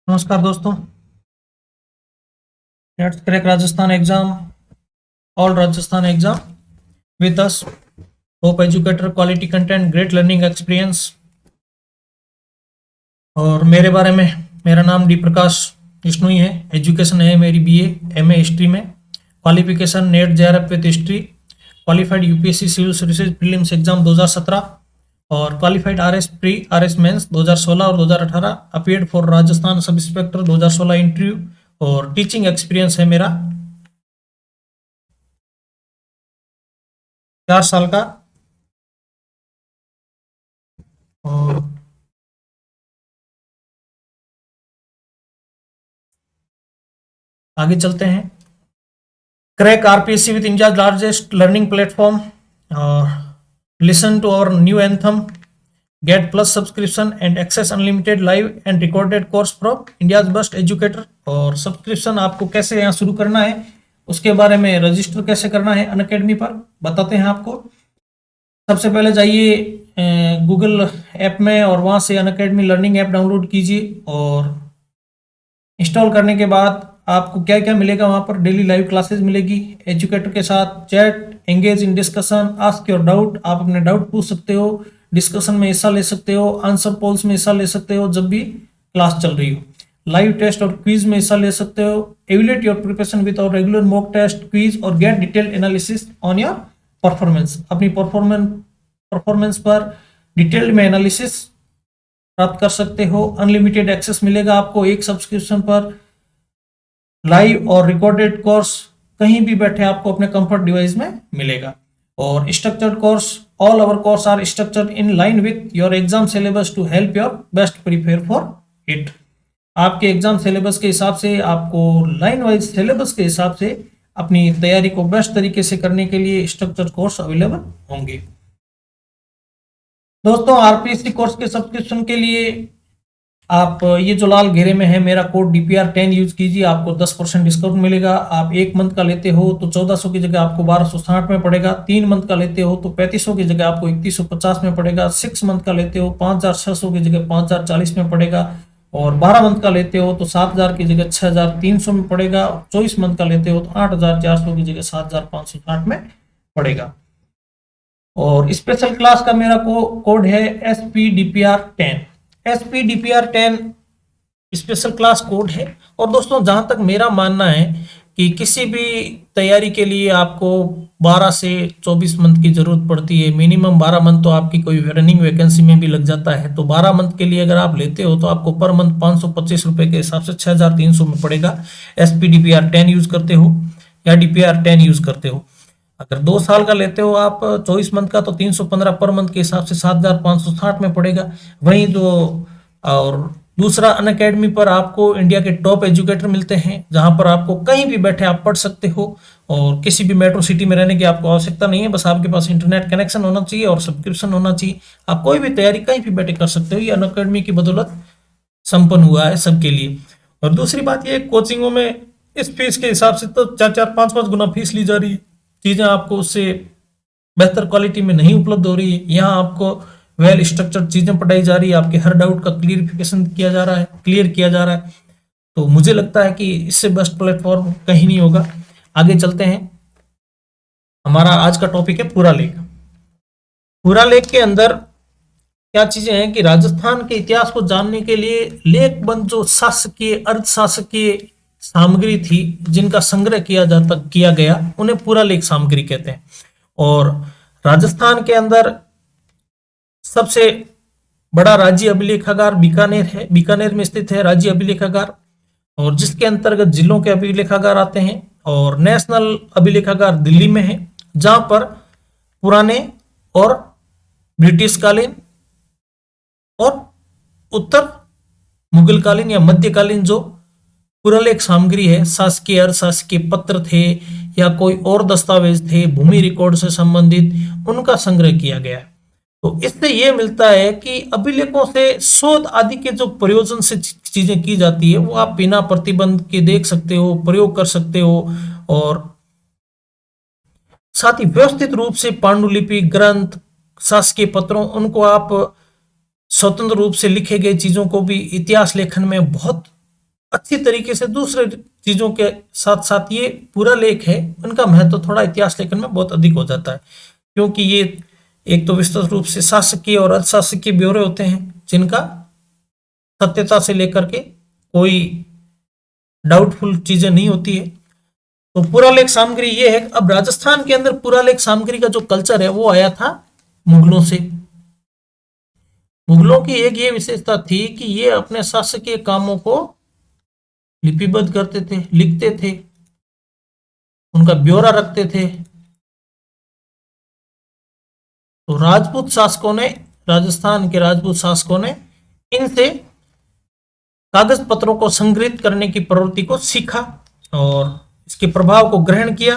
नमस्कार दोस्तों। Let's crack Rajasthan exam, all Rajasthan exam with us, hope educator, quality content, great learning experience. और मेरे बारे में, मेरा नाम डी प्रकाश विष्णुई है। एजुकेशन है मेरी बीए एमए हिस्ट्री में। Qualification NET JRF with history, qualified UPSC civil services prelims exam 2017 और qualified RS pre RS mains 2016 और 2018। Appeared for Rajasthan sub inspector 2016 interview. और टीचिंग एक्सपीरियंस है मेरा 4 साल का। और आगे चलते हैं। Crack RPSC with India's largest learning platform, listen to our new anthem, get plus subscription and access unlimited live and recorded course from India's best educator. और सब्सक्रिप्शन आपको कैसे यहाँ शुरू करना है, उसके बारे में रजिस्टर कैसे करना है अनअकैडमी पर बताते हैं आपको। सबसे पहले जाइए गूगल ऐप में और वहाँ से अनअकैडमी लर्निंग ऐप डाउनलोड कीजिए। और इंस्टॉल करने के बाद आपको क्या क्या मिलेगा, वहाँ पर डेली लाइव क्लासेस मिलेगी, एजुकेटर के साथ chat, engage in discussion, ask your doubt, आप अपने डाउट पूछ सकते हो, डिस्कशन में हिस्सा ले सकते हो, आंसर पोल्स में हिस्सा ले सकते हो जब भी क्लास चल रही हो, लाइव टेस्ट और क्विज में हिस्सा ले सकते हो, evaluate your preparation with our regular mock test quiz और get detailed analysis on your performance. अपनी परफॉर्मेंस पर डिटेल्ड में एनालिसिस प्राप्त कर सकते हो। अनलिमिटेड एक्सेस मिलेगा आपको एक सब्सक्रिप्शन पर, लाइव और रिकॉर्डेड कोर्स कहीं भी बैठे आपको अपने कंफर्ट डिवाइस में मिलेगा। और structured course, all our course are structured in line with your exam syllabus to help your best prepare for it. आपके एग्जाम सिलेबस के हिसाब से, आपको लाइन वाइज सिलेबस के हिसाब से अपनी तैयारी को बेस्ट तरीके से करने के लिए स्ट्रक्चर्ड कोर्स अवेलेबल होंगे। दोस्तों, आरपीएससी कोर्स के सब्सक्रिप्शन के लिए आप ये जो लाल घेरे में है मेरा कोड DPR10 यूज कीजिए, आपको 10% डिस्काउंट मिलेगा। आप 1 मंथ का लेते हो तो 1400 की जगह आपको 1260 में पड़ेगा, 3 मंथ का लेते हो तो 3500 की जगह आपको 3150 में पड़ेगा, 6 मंथ का लेते हो 5600 की जगह 5040 में पड़ेगा, और 12 मंथ का लेते हो तो 7000 की जगह 6300 में पड़ेगा, 24 मंथ का लेते हो तो 8400 की जगह 7560 में पड़ेगा। और स्पेशल क्लास का मेरा कोड है SPDPR10। SPDPR10 special class code है। और दोस्तों, जहां तक मेरा मानना है कि किसी भी तैयारी के लिए आपको 12 से 24 मंथ की जरूरत पड़ती है, मिनिमम 12 मंथ तो आपकी कोई रनिंग वैकेंसी में भी लग जाता है। तो 12 मंथ के लिए अगर आप लेते हो तो आपको पर मंथ 525 रुपए के हिसाब से 6300 में पड़ेगा। SPDPR10 यूज करते हो या DPR10 यूज करते हो। अगर 2 साल का लेते हो आप 24 मंथ का, तो 315 पर मंथ के हिसाब से 7560 में पड़ेगा। वहीं जो और दूसरा, अनअकैडमी पर आपको इंडिया के टॉप एजुकेटर मिलते हैं, जहां पर आपको कहीं भी बैठे आप पढ़ सकते हो और किसी भी मेट्रो सिटी में रहने की आपको आवश्यकता नहीं है। बस आपके पास इंटरनेट कनेक्शन होना चाहिए और सब्सक्रिप्शन होना चाहिए। आप कोई भी तैयारी कहीं भी बैठे कर सकते हो। ये अनअकैडमी की बदौलत संपन्न हुआ है सबके लिए। और दूसरी बात, ये कोचिंगों में इस फीस के हिसाब से तो 4-4, 5-5 गुना फीस ली जा रही है। चीजें आपको उससे बेहतर क्वालिटी में नहीं उपलब्ध हो रही है। यहाँ आपको वेल स्ट्रक्चर्ड चीजें पढ़ाई जा रही है, आपके हर डाउट का क्लियरिफिकेशन किया जा रहा है, क्लियर किया जा रहा है। तो मुझे लगता है कि इससे बेस्ट प्लेटफॉर्म कहीं नहीं होगा। आगे चलते हैं। हमारा आज का टॉपिक है पूरा लेख। पूरा लेख के अंदर क्या चीजें हैं कि राजस्थान के इतिहास को जानने के लिए लेखबंद जो शासकीय अर्धशासकीय सामग्री थी, जिनका संग्रह किया गया, उन्हें पूरा लेख सामग्री कहते हैं। और राजस्थान के अंदर सबसे बड़ा राज्य अभिलेखागार बीकानेर है, बीकानेर में स्थित है राज्य अभिलेखागार, और जिसके अंतर्गत जिलों के अभिलेखागार आते हैं। और नेशनल अभिलेखागार दिल्ली में है, जहां पर पुराने और ब्रिटिश कालीन और उत्तर मुगल कालीन या मध्यकालीन जो पुरालेख सामग्री है, शासकीय अर्धशासकीय पत्र थे या कोई और दस्तावेज थे भूमि रिकॉर्ड से संबंधित, उनका संग्रह किया गया है। तो इससे यह मिलता है कि अभिलेखों से शोध आदि के जो प्रयोजन से चीजें की जाती है, वो आप बिना प्रतिबंध के देख सकते हो, प्रयोग कर सकते हो। और साथ ही व्यवस्थित रूप से पांडुलिपि, ग्रंथ, शासकीय पत्रों, उनको आप स्वतंत्र रूप से लिखे गए चीजों को भी इतिहास लेखन में बहुत अच्छी तरीके से दूसरे चीजों के साथ साथ ये पूरा लेख है उनका महत्व थोड़ा इतिहास लेखन में बहुत अधिक हो जाता है, क्योंकि ये एक तो विस्तृत रूप से शासकीय और अर्धशासकीय ब्यौरे होते हैं जिनका सत्यता से लेकर के कोई डाउटफुल चीजें नहीं होती है। तो पुरालेख सामग्री ये है। अब राजस्थान के अंदर पुरालेख सामग्री का जो कल्चर है वो आया था मुगलों से। मुगलों की एक ये विशेषता थी कि ये अपने शासकीय कामों को लिपिबद्ध करते थे, लिखते थे, उनका ब्यौरा रखते थे। तो राजपूत शासकों ने, राजस्थान के राजपूत शासकों ने इनसे कागज पत्रों को संग्रहित करने की प्रवृत्ति को सीखा और इसके प्रभाव को ग्रहण किया।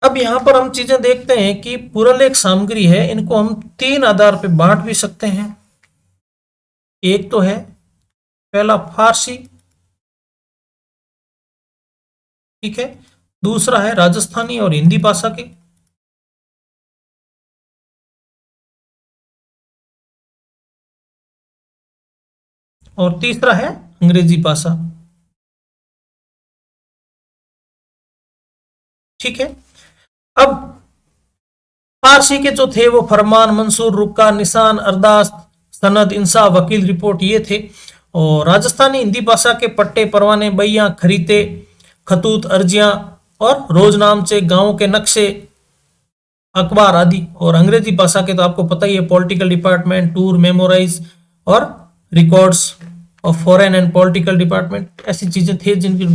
अब यहां पर हम चीजें देखते हैं कि पुरालेख सामग्री है, इनको हम तीन आधार पे बांट भी सकते हैं। एक तो है पहला फारसी, ठीक है, दूसरा है राजस्थानी और हिंदी भाषा के, और तीसरा है अंग्रेजी भाषा। ठीक है। अब फारसी के जो थे वो फरमान, मंसूर, रुक्का, निशान, अरदास, सनद, इंसाफ, वकील, रिपोर्ट ये थे। और राजस्थानी हिंदी भाषा के पट्टे, परवाने, बइया, खरीते, खतूत, अर्जियां और रोजनामचे, गांवों के नक्शे, अखबार आदि। और अंग्रेजी भाषा के तो आपको पता ही है, पॉलिटिकल डिपार्टमेंट, टूर, मेमोराइज और records of foreign and political department, ऐसी चीजें थे जिनकी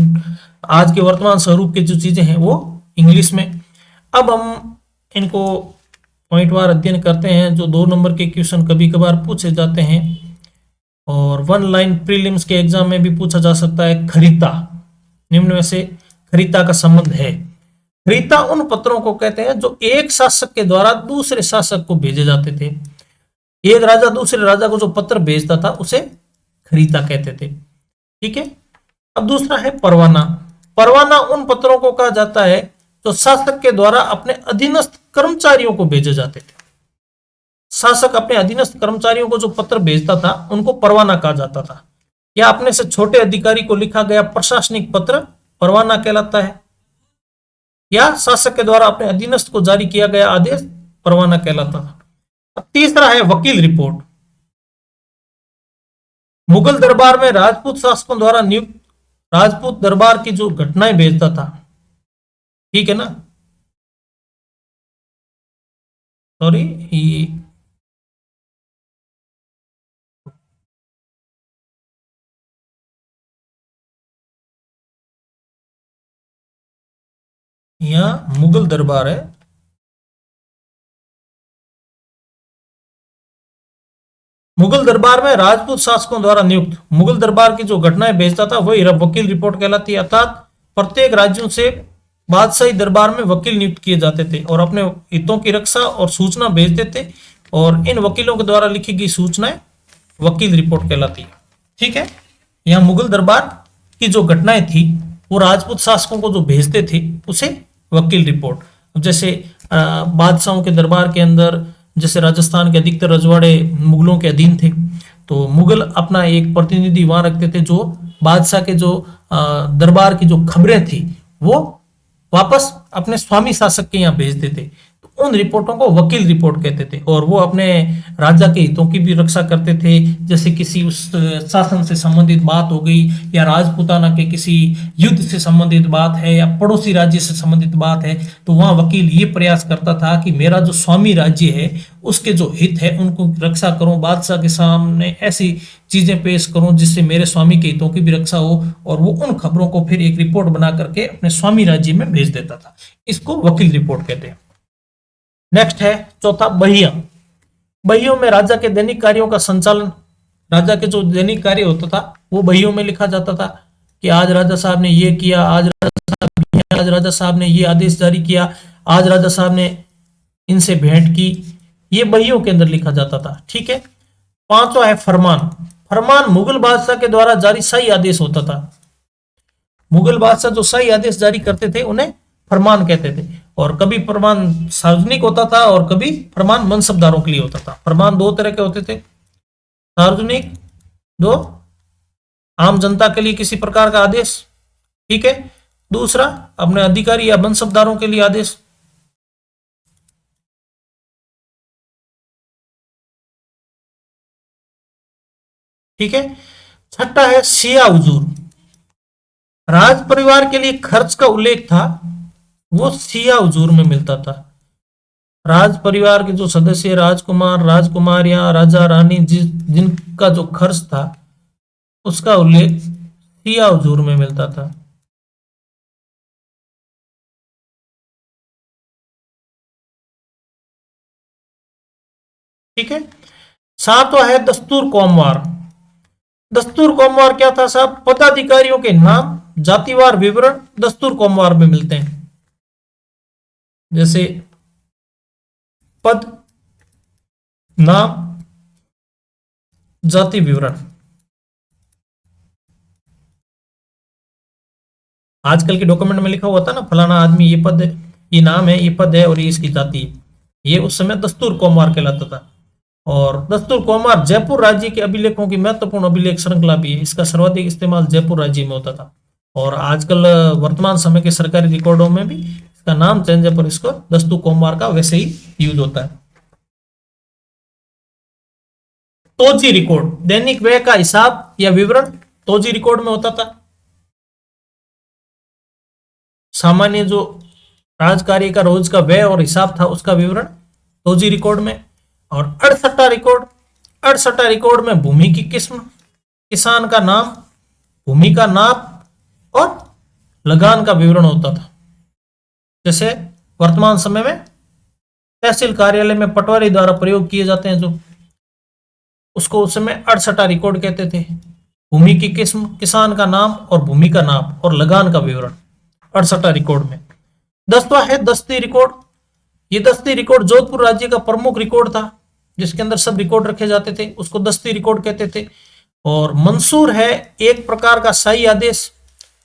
आज के वर्तमान स्वरूप की जो चीजें हैं वो इंग्लिश में। अब हम इनको पॉइंटवार अध्ययन करते हैं। जो 2 नंबर के क्वेश्चन कभी कभार पूछे जाते हैं और 1 लाइन प्रीलिम्स के एग्जाम में भी पूछा जा सकता है। खरीता, निम्न में से खरीता का संबंध है। खरीता उन पत्रों को कहते हैं जो एक शासक के द्वारा दूसरे शासक को भेजे जाते थे। एक राजा दूसरे राजा को जो पत्र भेजता था उसे खरीता कहते थे। ठीक है। अब दूसरा है परवाना। परवाना उन पत्रों को कहा जाता है जो शासक के द्वारा अपने अधीनस्थ कर्मचारियों को भेजे जाते थे। शासक अपने अधीनस्थ कर्मचारियों को जो पत्र भेजता था उनको परवाना कहा जाता था, या अपने से छोटे अधिकारी को लिखा गया प्रशासनिक पत्र परवाना कहलाता है, या शासक के द्वारा अपने अधीनस्थ को जारी किया गया आदेश परवाना कहलाता था। अब तीसरा है वकील रिपोर्ट। मुगल दरबार में राजपूत शासकों द्वारा नियुक्त राजपूत दरबार की जो घटनाएं भेजता था, ठीक है ना, सॉरी, यहां मुगल दरबार है, मुगल दरबार में राजपूत शासकों द्वारा नियुक्त मुगल दरबार की जो घटनाएं भेजता था वही वकील रिपोर्ट कहलाती है। अर्थात प्रत्येक राज्यों से बादशाही दरबार में वकील नियुक्त किए जाते थे और अपने हितों की रक्षा और सूचना भेजते थे, और इन वकीलों के द्वारा लिखी गई सूचनाएं वकील रिपोर्ट कहलाती है। ठीक है। यहाँ मुगल दरबार की जो घटनाएं थी वो राजपूत शासकों को जो भेजते थे उसे वकील रिपोर्ट। जैसे बादशाहों के दरबार के अंदर, जैसे राजस्थान के अधिकतर रजवाड़े मुगलों के अधीन थे, तो मुगल अपना एक प्रतिनिधि वहां रखते थे जो बादशाह के जो दरबार की जो खबरें थी वो वापस अपने स्वामी शासक के यहाँ भेजते थे। तो उन रिपोर्टों को वकील रिपोर्ट कहते थे, और वो अपने राजा के हितों की भी रक्षा करते थे। जैसे किसी उस शासन से संबंधित बात हो गई, या राजपूताना के किसी युद्ध से संबंधित बात है, या पड़ोसी राज्य से संबंधित बात है, तो वहां वकील ये प्रयास करता था कि मेरा जो स्वामी राज्य है उसके जो हित है उनको रक्षा करूं, बादशाह के सामने ऐसी चीजें पेश करूं जिससे मेरे स्वामी के हितों की भी रक्षा हो, और वो उन खबरों को फिर एक रिपोर्ट बना करके अपने स्वामी राज्य में भेज देता था। इसको वकील रिपोर्ट कहते हैं। नेक्स्ट है चौथा बहिया। बहियों में राजा के दैनिक कार्यों का संचालन, राजा के जो दैनिक कार्य होता था वो बहियों में लिखा जाता था कि आज राजा साहब ने ये किया, आज राजा साहब ने ये आदेश जारी किया, आज राजा साहब ने इनसे भेंट की, ये बहियों के अंदर लिखा जाता था। ठीक है। पांचवा है फरमान। फरमान मुगल बादशाह के द्वारा जारी शाही आदेश होता था। मुगल बादशाह जो शाही आदेश जारी करते थे उन्हें फरमान कहते थे, और कभी फरमान सार्वजनिक होता था और कभी फरमान मनसबदारों के लिए होता था। फरमान 2 तरह के होते थे, सार्वजनिक 2 आम जनता के लिए किसी प्रकार का आदेश, ठीक है। दूसरा, अपने अधिकारी या मनसबदारों के लिए आदेश। ठीक है। छठा है सिया हुजूर। राज परिवार के लिए खर्च का उल्लेख था, वो सिया हुजूर में मिलता था। राज परिवार के जो सदस्य, राजकुमार, राजकुमारियां, राजा रानी, जिनका जो खर्च था उसका उल्लेख सिया हुजूर में मिलता था। ठीक है। सातवां है दस्तूर कोमवार। दस्तूर कोमवार क्या था साहब? पदाधिकारियों के नाम, जातिवार विवरण दस्तूर कोमवार में मिलते हैं। जैसे पद, नाम, जाति विवरण। आजकल के डॉक्यूमेंट में लिखा हुआ था ना, फलाना आदमी ये पद है, ये नाम है, ये पद है और ये इसकी जाति है। ये उस समय दस्तूर कोमवार कहलाता था। और दस्तूर कोमवार जयपुर राज्य के अभिलेखों की महत्वपूर्ण अभिलेख श्रृंखला भी है। इसका सर्वाधिक इस्तेमाल जयपुर राज्य में होता था। और आजकल वर्तमान समय के सरकारी रिकॉर्डों में भी इसका नाम चेंज है, पर इसको दस्तूर कोमवार का वैसे ही यूज होता है। तोजी रिकॉर्ड, दैनिक व्यय का हिसाब या विवरण तोजी रिकॉर्ड में होता था। सामान्य जो राजकार्य का रोज का व्यय और हिसाब था उसका विवरण तोजी रिकॉर्ड में। और 68 रिकॉर्ड, 68 रिकॉर्ड में भूमि की किस्म, किसान का नाम, भूमि का नाप और लगान का विवरण होता था। जैसे वर्तमान समय में तहसील कार्यालय में पटवारी द्वारा प्रयोग किए जाते हैं जो, उसको उस समय 68 रिकॉर्ड कहते थे। भूमि की किस्म, किसान का नाम और भूमि का नाप और लगान का विवरण 68 रिकॉर्ड में। 10वां है दस्ती रिकॉर्ड। ये दस्ती रिकॉर्ड जोधपुर राज्य का प्रमुख रिकॉर्ड था, जिसके अंदर सब रिकॉर्ड रखे जाते थे, उसको दस्ती रिकॉर्ड कहते थे। और मंसूर है एक प्रकार का शाही आदेश,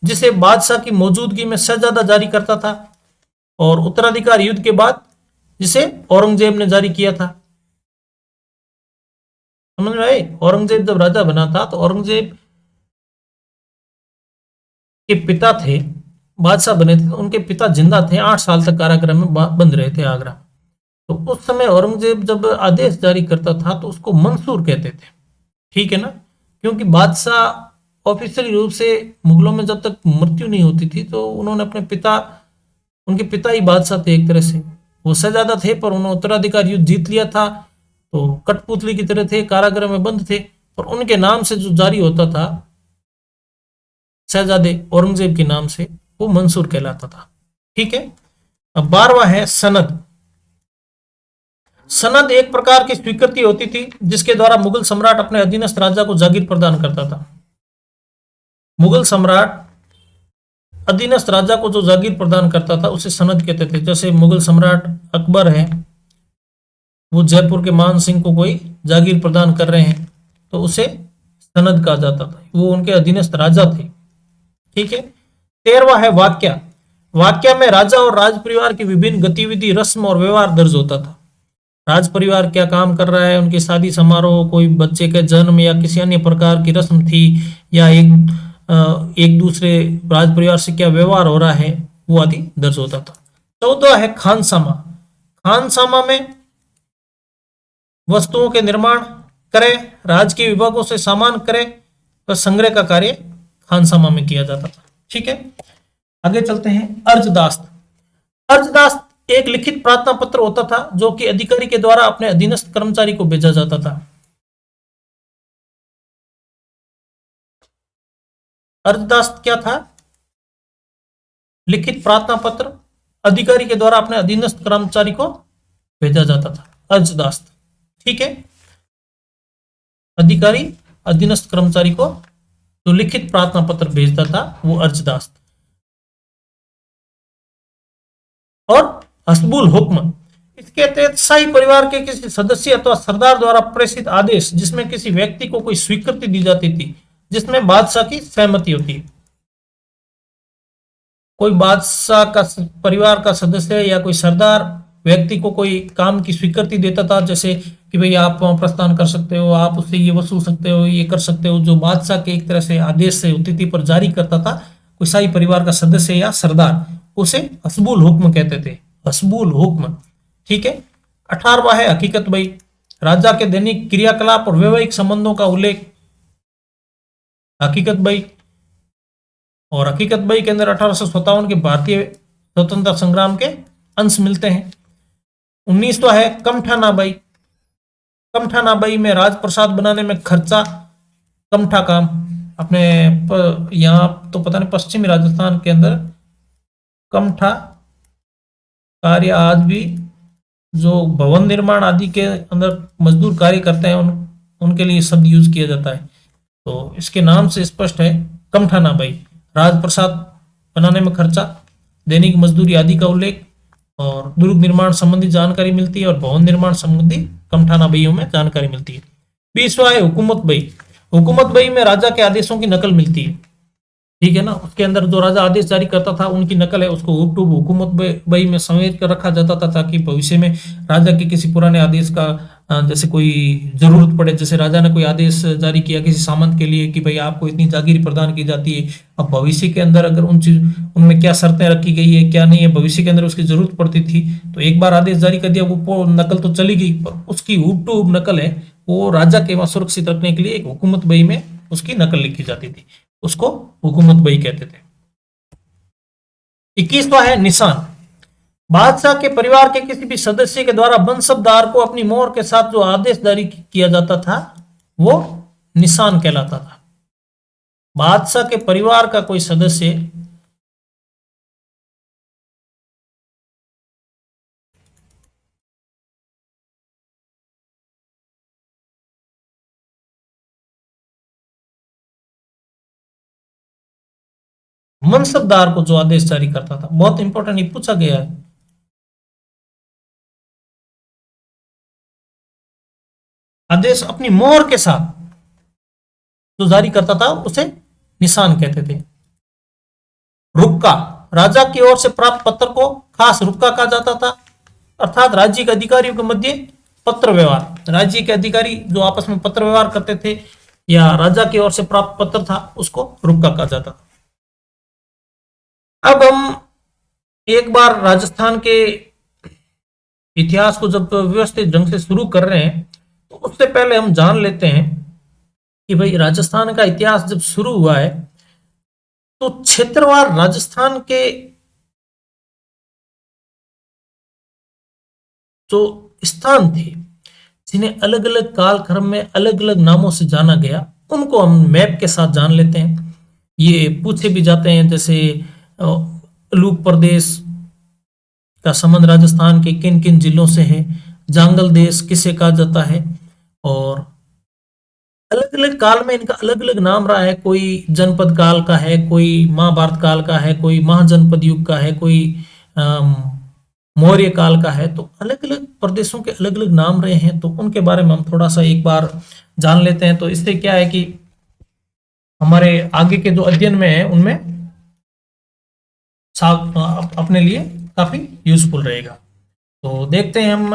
जिसे बादशाह की मौजूदगी में शहजादा जारी करता था, और उत्तराधिकार युद्ध के बाद जिसे औरंगजेब ने जारी किया था। समझ में आई? औरंगजेब जब राजा बना था तो औरंगजेब के पिता थे, बादशाह बने थे, उनके पिता जिंदा थे, 8 साल तक कारागृह में बंद रहे थे आगरा। तो उस समय औरंगजेब जब आदेश जारी करता था तो उसको मंसूर कहते थे। ठीक है ना? क्योंकि बादशाह ऑफिशियली रूप से मुगलों में जब तक मृत्यु नहीं होती थी तो उन्होंने अपने पिता, उनके पिता ही बादशाह थे एक तरह से, वो शहजादा थे, पर उन्होंने उत्तराधिकार युद्ध जीत लिया था तो कठपुतली की तरह थे, कारागृह में बंद थे, और उनके नाम से जो जारी होता था शहजादे औरंगजेब के नाम से, वो मंसूर कहलाता था। ठीक है। अब 12वां है सनद। सनद एक प्रकार की स्वीकृति होती थी जिसके द्वारा मुगल सम्राट अपने अधीनस्थ राजा को जागीर प्रदान करता था। मुगल सम्राट अधीनस्थ राजा को जो जागीर प्रदान करता था उसे सनद कहते थे। जैसे मुगल सम्राट अकबर है, वो जयपुर के मान सिंह को कोई जागीर प्रदान कर रहे हैं तो उसे सनद कहा जाता था, वो उनके अधीनस्थ राजा थे। ठीक है। 13वां है वाक्या। वाक्या में राजा और राज परिवार की विभिन्न गतिविधि, रस्म और व्यवहार दर्ज होता था। राज परिवार क्या काम कर रहा है, उनकी शादी समारोह, कोई बच्चे के जन्म या किसी अन्य प्रकार की रस्म थी, या एक दूसरे राज परिवार से क्या व्यवहार हो रहा है, वो आदि दर्ज होता था। 14 है खानसामा। खानसामा में वस्तुओं के निर्माण क्रय, राजकीय विभागों से सामान क्रय व संग्रह का कार्य खानसामा में किया जाता था। ठीक है। आगे चलते हैं। अर्जदास्त। अर्जदास्त एक लिखित प्रार्थना पत्र होता था जो कि अधिकारी के द्वारा अपने अधीनस्थ कर्मचारी को भेजा जाता था। अर्जदास्त क्या था? लिखित प्रार्थना पत्र अधिकारी के द्वारा अपने अधीनस्थ कर्मचारी को भेजा जाता था, अर्जदास्त। ठीक है। अधिकारी अधीनस्थ कर्मचारी को जो लिखित प्रार्थना पत्र भेजता था वो अर्जदास्त। और हस्बुल हुक्म, इसके तहत शाही परिवार के किसी सदस्य अथवा सरदार द्वारा प्रेषित आदेश जिसमें किसी व्यक्ति को कोई स्वीकृति दी जाती थी जिसमें बादशाह की सहमति होती है। कोई बादशाह का परिवार का सदस्य या कोई सरदार व्यक्ति को कोई काम की स्वीकृति देता था, जैसे कि भाई आप वहां प्रस्थान कर सकते हो, आप उससे ये वसूल सकते हो, ये कर सकते हो, जो बादशाह के एक तरह से आदेश से तिथि पर जारी करता था कोई शाही परिवार का सदस्य या सरदार, उसे हस्बुल हुक्म कहते थे, हस्बुल हुक्म। ठीक है। 18वां है हकीकत बई, राजा के दैनिक क्रियाकलाप और वैवाहिक संबंधों का उल्लेख, हकीकत बई। और हकीकत बई के अंदर 1857 के भारतीय स्वतंत्रता संग्राम के अंश मिलते हैं। 19वां है कमठाना बई, कमठाना बई में राजप्रसाद बनाने में खर्चा कमठा काम। अपने यहाँ तो पता नहीं पश्चिमी राजस्थान के अंदर कमठा कार्य आज भी जो भवन निर्माण आदि के अंदर मजदूर कार्य करते हैं उनके लिए शब्द यूज किया जाता है। तो इसके नाम से स्पष्ट है कमठाना बाई, राजप्रसाद बनाने में खर्चा, दैनिक मजदूरी आदि का उल्लेख, और दुर्ग निर्माण संबंधी जानकारी मिलती है, और भवन निर्माण संबंधी कमठाना बइयों में जानकारी मिलती है। 20वां है हुकूमत बई, हुकूमत बई में राजा के आदेशों की नकल मिलती है। ठीक है ना, उसके अंदर जो राजा आदेश जारी करता था उनकी नकल है, उसको हुबहू हुकूमत बई में समेट कर रखा जाता था, ताकि भविष्य में राजा के किसी पुराने आदेश का जैसे कोई जरूरत पड़े, जैसे राजा ने कोई आदेश जारी किया किसी सामंत के लिए कि भाई आपको इतनी जागीर प्रदान की जाती है, अब भविष्य के अंदर अगर उनमें क्या शर्तें रखी गई है क्या नहीं है, भविष्य के अंदर उसकी जरूरत पड़ती थी, तो एक बार आदेश जारी कर दिया, वो नकल तो चली गई, पर उसकी हुबहू नकल है वो राजा के वहां सुरक्षित रखने के लिए एक हुकूमत बई में उसकी नकल लिखी जाती थी, उसको हुकूमत बई कहते थे। 21वां है निशान, बादशाह के परिवार के किसी भी सदस्य के द्वारा मनसबदार को अपनी मोहर के साथ जो आदेश जारी किया जाता था वो निशान कहलाता था। बादशाह के परिवार का कोई सदस्य मनसबदार को जो आदेश जारी करता था, बहुत इंपॉर्टेंट ये पूछा गया है, आदेश अपनी मोहर के साथ जो जारी करता था उसे निशान कहते थे। रुक्का, राजा की ओर से प्राप्त पत्र को खास रुक्का कहा जाता था, अर्थात राज्य के अधिकारियों के मध्य पत्र व्यवहार, राज्य के अधिकारी जो आपस में पत्र व्यवहार करते थे या राजा की ओर से प्राप्त पत्र था उसको रुक्का कहा जाता था। अब हम एक बार राजस्थान के इतिहास को जब व्यवस्थित ढंग से शुरू कर रहे हैं तो उससे पहले हम जान लेते हैं कि भाई राजस्थान का इतिहास जब शुरू हुआ है तो क्षेत्रवार राजस्थान के जो स्थान थे जिन्हें अलग अलग कालक्रम में अलग अलग नामों से जाना गया उनको हम मैप के साथ जान लेते हैं। ये पूछे भी जाते हैं, जैसे लूक प्रदेश का संबंध राजस्थान के किन किन जिलों से है, जांगल देश किसे कहा जाता है, और अलग अलग काल में इनका अलग अलग नाम रहा है, कोई जनपद काल का है, कोई महाभारत काल का है, कोई महाजनपद युग का है, कोई मौर्य काल का है, तो अलग अलग प्रदेशों के अलग अलग नाम रहे हैं, तो उनके बारे में हम थोड़ा सा एक बार जान लेते हैं। तो इससे क्या है कि हमारे आगे के जो अध्ययन में है उनमें अपने लिए काफी यूजफुल रहेगा। तो देखते हैं हम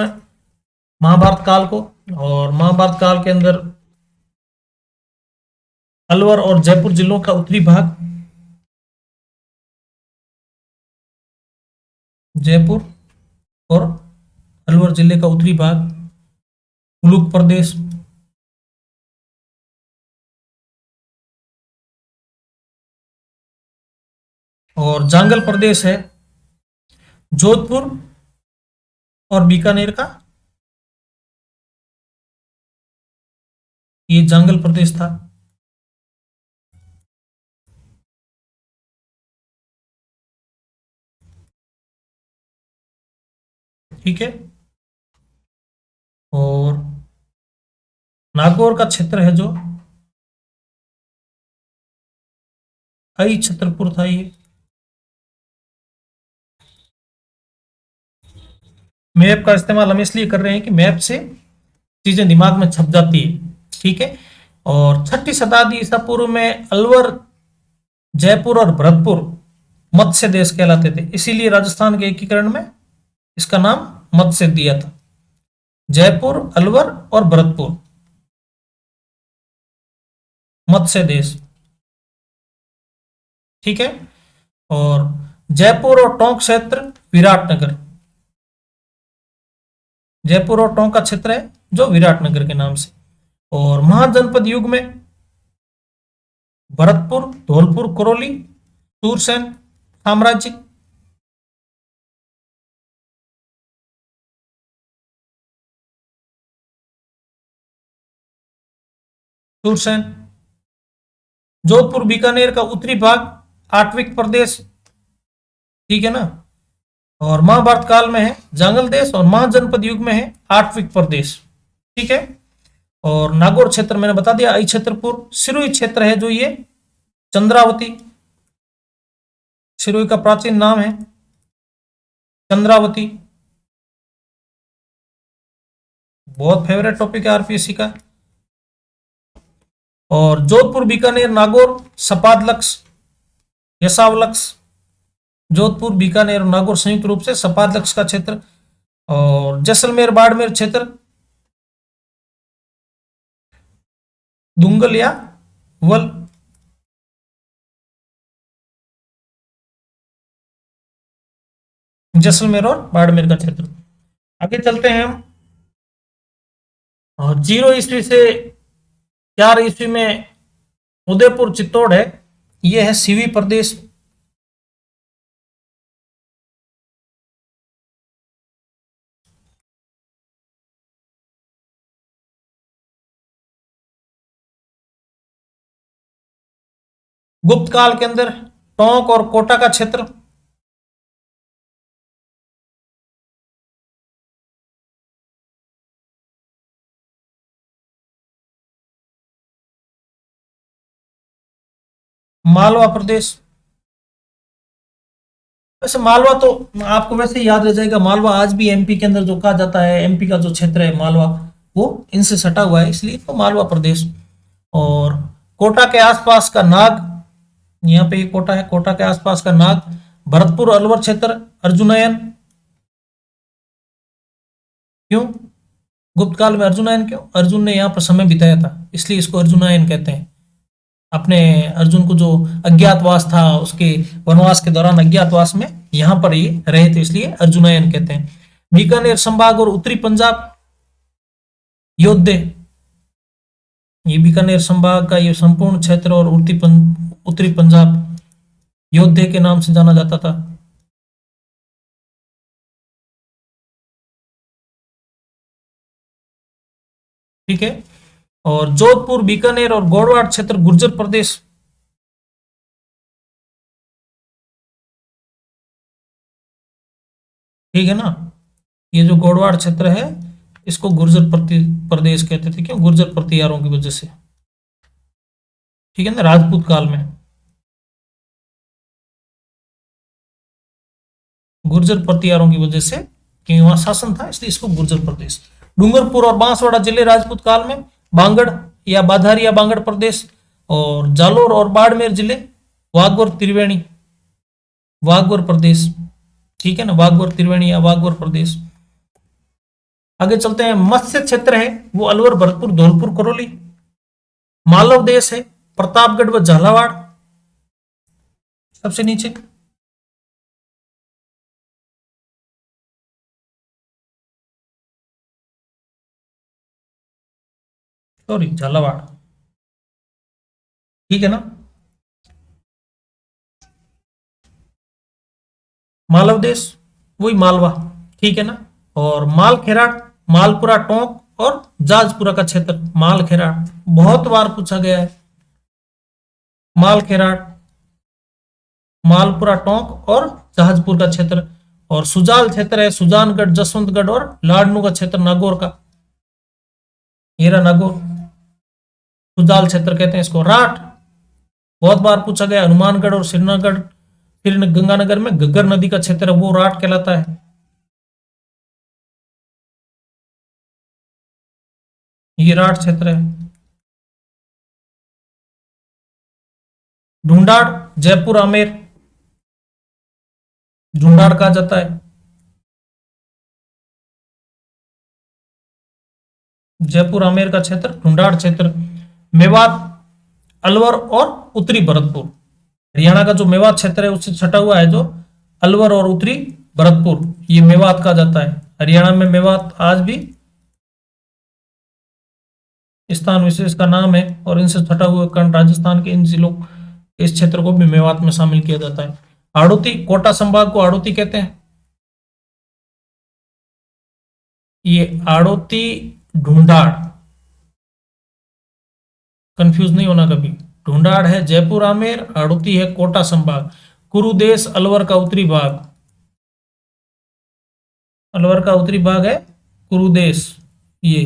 महाभारत काल को, और महाभारत काल के अंदर अलवर और जयपुर जिलों का उत्तरी भाग, जयपुर और अलवर जिले का उत्तरी भाग, कुलुक प्रदेश, और जांगल प्रदेश है, जोधपुर और बीकानेर का ये जांगल प्रदेश था। ठीक है, और नागौर का क्षेत्र है जो आई छतरपुर था, ये मैप का इस्तेमाल हम इसलिए कर रहे हैं कि मैप से चीजें दिमाग में छप जाती है। ठीक है, और 6ठी शताब्दी ईसा पूर्व में अलवर, जयपुर और भरतपुर मत्स्य देश कहलाते थे, इसीलिए राजस्थान के एकीकरण में इसका नाम मत्स्य दिया था। जयपुर, अलवर और भरतपुर मत्स्य देश। ठीक है। और जयपुर और टोंक क्षेत्र विराटनगर। जयपुर और टोंक का क्षेत्र है जो विराटनगर के नाम से। और महाजनपद युग में भरतपुर, धौलपुर, करौली, सूरसेन साम्राज्य। सूरसेन। जोधपुर बीकानेर का उत्तरी भाग आठविक प्रदेश। ठीक है ना। और महाभारत काल में है जांगल देश और महाजनपद युग में है आठविक प्रदेश। ठीक है। और नागौर क्षेत्र मैंने बता दिया, आई छत्रपुर। सिरोही क्षेत्र है जो ये चंद्रावती, सिरोही का प्राचीन नाम है चंद्रावती। बहुत फेवरेट टॉपिक है आरपीएससी का। और जोधपुर, बीकानेर, नागौर, सपादलक्स, यसावलक्स। जोधपुर, बीकानेर और नागौर संयुक्त रूप से सपादलक्स का क्षेत्र। और जैसलमेर, बाड़मेर क्षेत्र दुंगल या वल। जैसलमेर और बाड़मेर का क्षेत्र। आगे चलते हैं हम। और 0 ईस्वी से 4 ईस्वी में उदयपुर चित्तौड़ है, यह है सीवी प्रदेश। गुप्त काल के अंदर टोंक और कोटा का क्षेत्र। मालवा प्रदेश। वैसे मालवा तो आपको वैसे ही याद रह जाएगा, मालवा आज भी एमपी के अंदर जो कहा जाता है, एमपी का जो क्षेत्र है मालवा, वो इनसे सटा हुआ है, इसलिए तो मालवा प्रदेश। और कोटा के आसपास का नाग, यहाँ पे कोटा है, कोटा के आसपास का नाग। भरतपुर, अलवर क्षेत्र अर्जुनयन। क्यों गुप्त काल में अर्जुनयन? क्यों? अर्जुन ने यहाँ पर समय बिताया था, इसलिए इसको अर्जुनयन कहते हैं। अपने अर्जुन को जो अज्ञातवास था, उसके वनवास के दौरान अज्ञातवास में यहाँ पर ये रहे थे, इसलिए अर्जुनयन कहते हैं। बीकानेर संभाग और उत्तरी पंजाब योद्धे। ये बीकानेर संभाग का ये संपूर्ण क्षेत्र और उत्तरी पंजाब योद्धे के नाम से जाना जाता था। ठीक है। और जोधपुर, बीकानेर और गोड़वाड़ क्षेत्र गुर्जर प्रदेश। ठीक है ना। ये जो गोड़वाड़ क्षेत्र है इसको गुर्जर प्रदेश कहते थे। क्यों? गुर्जर प्रतिहारों की वजह से। ठीक है ना, राजपूत काल में गुर्जर प्रतिहारों की वजह से, क्योंकि वहां शासन था, इसलिए इसको गुर्जर प्रदेश। डूंगरपुर और बांसवाड़ा जिले राजपूत काल में बांगड़ या बाधारी या बांगड़ प्रदेश। और जालोर और बाड़मेर जिले वागौर त्रिवेणी, वागौर प्रदेश। ठीक है ना, वागौर त्रिवेणी या वागौर प्रदेश। आगे चलते हैं। मत्स्य क्षेत्र है वो अलवर, भरतपुर, धौलपुर, करौली। मालव देश है प्रतापगढ़ व झालावाड़ सबसे नीचे। सॉरी, झालावाड़। ठीक है ना। मालव देश वही मालवा। ठीक है ना। और मालखेराट, मालपुरा, टोंक और जाजपुरा का क्षेत्र। मालखेराट बहुत बार पूछा गया है। मालखेराट, मालपुरा, टोंक और जहाजपुर का क्षेत्र। और सुजाल क्षेत्र है सुजानगढ़, जसवंतगढ़ और लाडनू का क्षेत्र नागौर का। ये रहा नागौर, सुजाल क्षेत्र कहते हैं इसको। राठ बहुत बार पूछा गया, हनुमानगढ़ और श्रीनगर, फिर गंगानगर में घग्गर नदी का क्षेत्र है वो राठ कहलाता है। ये राठ क्षेत्र है। ढूंढाड़, जयपुर, आमेर, ढूंढाड़ कहा जाता है। जयपुर आमेर का क्षेत्र, ढूंढाड़ क्षेत्र, मेवात, अलवर और उत्तरी भरतपुर। हरियाणा का जो मेवात क्षेत्र है उससे सटा हुआ है जो अलवर और उत्तरी भरतपुर, ये मेवात कहा जाता है। हरियाणा में मेवात आज भी स्थान विशेष का नाम है और इनसे सटा हुआ कर्ण राजस्थान के इन जिलों, इस क्षेत्र को भी मेवात में शामिल किया जाता है। हाड़ौती, कोटा संभाग को हाड़ौती कहते हैं। ये हाड़ौती, ढूंढाड़, कंफ्यूज नहीं होना कभी। ढूंढाड़ है जयपुर आमेर, हाड़ौती है कोटा संभाग। कुरुदेश अलवर का उत्तरी भाग, अलवर का उत्तरी भाग है कुरुदेश। ये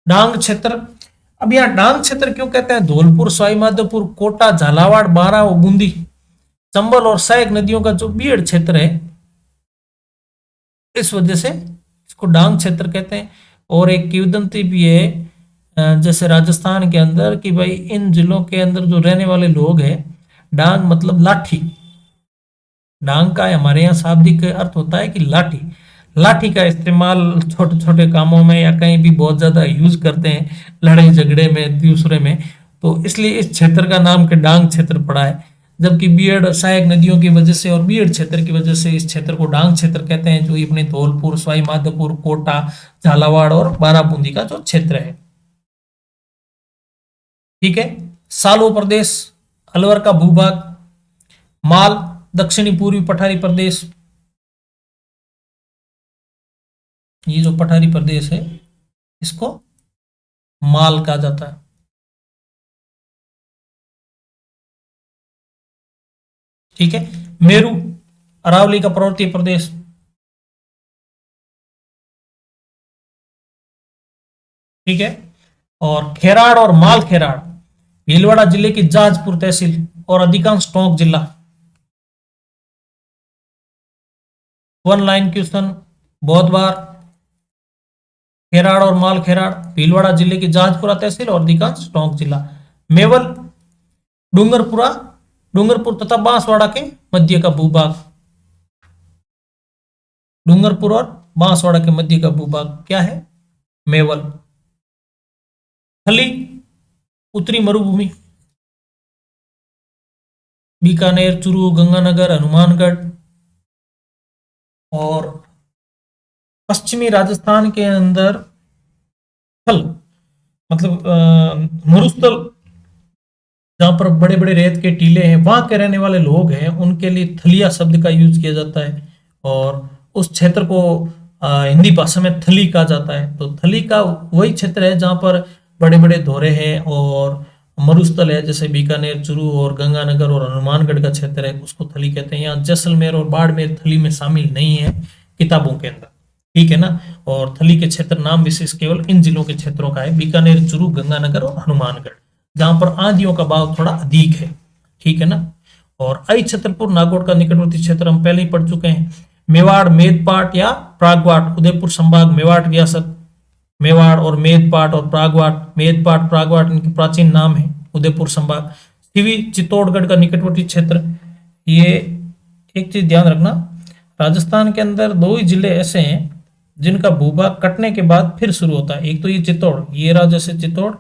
डांग क्षेत्र, अब यहाँ डांग क्षेत्र क्यों कहते हैं? धौलपुर, सवाईमाधोपुर, कोटा, झालावाड़, बारां और बूंदी, चंबल और सहायक नदियों का जो बीड़ क्षेत्र है, इस वजह से इसको डांग क्षेत्र कहते हैं। और एक किंवदंती भी है जैसे राजस्थान के अंदर कि भाई इन जिलों के अंदर जो रहने वाले लोग हैं, डांग मतलब लाठी। डांग का हमारे यहाँ शाब्दिक अर्थ होता है कि लाठी। लाठी का इस्तेमाल छोटे छोटे कामों में या कहीं भी बहुत ज्यादा यूज करते हैं, लड़ाई झगड़े में, दूसरे में, तो इसलिए इस क्षेत्र का नाम के डांग क्षेत्र पड़ा है। जबकि बीड़ सहायक नदियों की वजह से और बीड़ क्षेत्र की वजह से इस क्षेत्र को डांग क्षेत्र कहते हैं, जो अपने धौलपुर, सवाईमाधोपुर, कोटा, झालावाड़ और बाराबूंदी का जो क्षेत्र है। ठीक है। सालो प्रदेश, अलवर का भूभाग। माल, दक्षिणी पूर्वी पठारी प्रदेश, ये जो पठारी प्रदेश है इसको माल कहा जाता है। ठीक है। मेरू, अरावली का पर्वतीय प्रदेश। ठीक है। और खेराड़ और माल खेराड़, भीलवाड़ा जिले की जाजपुर तहसील और अधिकांश टोंक जिला। वन लाइन क्वेश्चन बहुत बार। खेराड़ और माल खेराड़, भीलवाड़ा जिले की जाजपुरा तहसील और अधिकांश टोंक जिला। मेवल, डूंगरपुरा, डूंगरपुर तथा बांसवाड़ा के मध्य का भूभाग। डूंगरपुर और बांसवाड़ा के मध्य का भूभाग क्या है? मेवल। थली, उत्तरी मरुभूमि, बीकानेर, चूरू, गंगानगर, हनुमानगढ़। और पश्चिमी राजस्थान के अंदर थल मतलब मरुस्थल, जहां पर बड़े बड़े रेत के टीले हैं, वहां के रहने वाले लोग हैं, उनके लिए थलिया शब्द का यूज किया जाता है। और उस क्षेत्र को हिंदी भाषा में थली कहा जाता है। तो थली का वही क्षेत्र है जहां पर बड़े बड़े धोरे हैं और मरुस्थल है, जैसे बीकानेर, चूरू और गंगानगर और हनुमानगढ़ का क्षेत्र है, उसको थली कहते हैं। यहाँ जैसलमेर और बाड़मेर थली में शामिल नहीं है किताबों के अंदर। ठीक है ना। और थली के क्षेत्र नाम विशेष केवल इन जिलों के क्षेत्रों का है, बीकानेर, चूरू, गंगानगर और हनुमानगढ़, जहां पर आंधियों का भाव थोड़ा अधिक है। ठीक है ना। और आई छतरपुर, नागौर का निकटवर्ती क्षेत्र हम पहले ही पढ़ चुके हैं। मेवाड़, मेदपाट या प्रागवाट, उदयपुर संभाग, मेवाड़ रियासत। मेवाड़ और मेदपाट और प्रागवाट, मेदपाट प्रागवाट इनके प्राचीन नाम है, उदयपुर संभाग। सिवी, चित्तौड़गढ़ का निकटवर्ती क्षेत्र। ये एक चीज ध्यान रखना, राजस्थान के अंदर दो ही जिले ऐसे हैं जिनका भूभाग कटने के बाद फिर शुरू होता है। एक तो ये चित्तौड़, ये रहा जैसे चित्तौड़,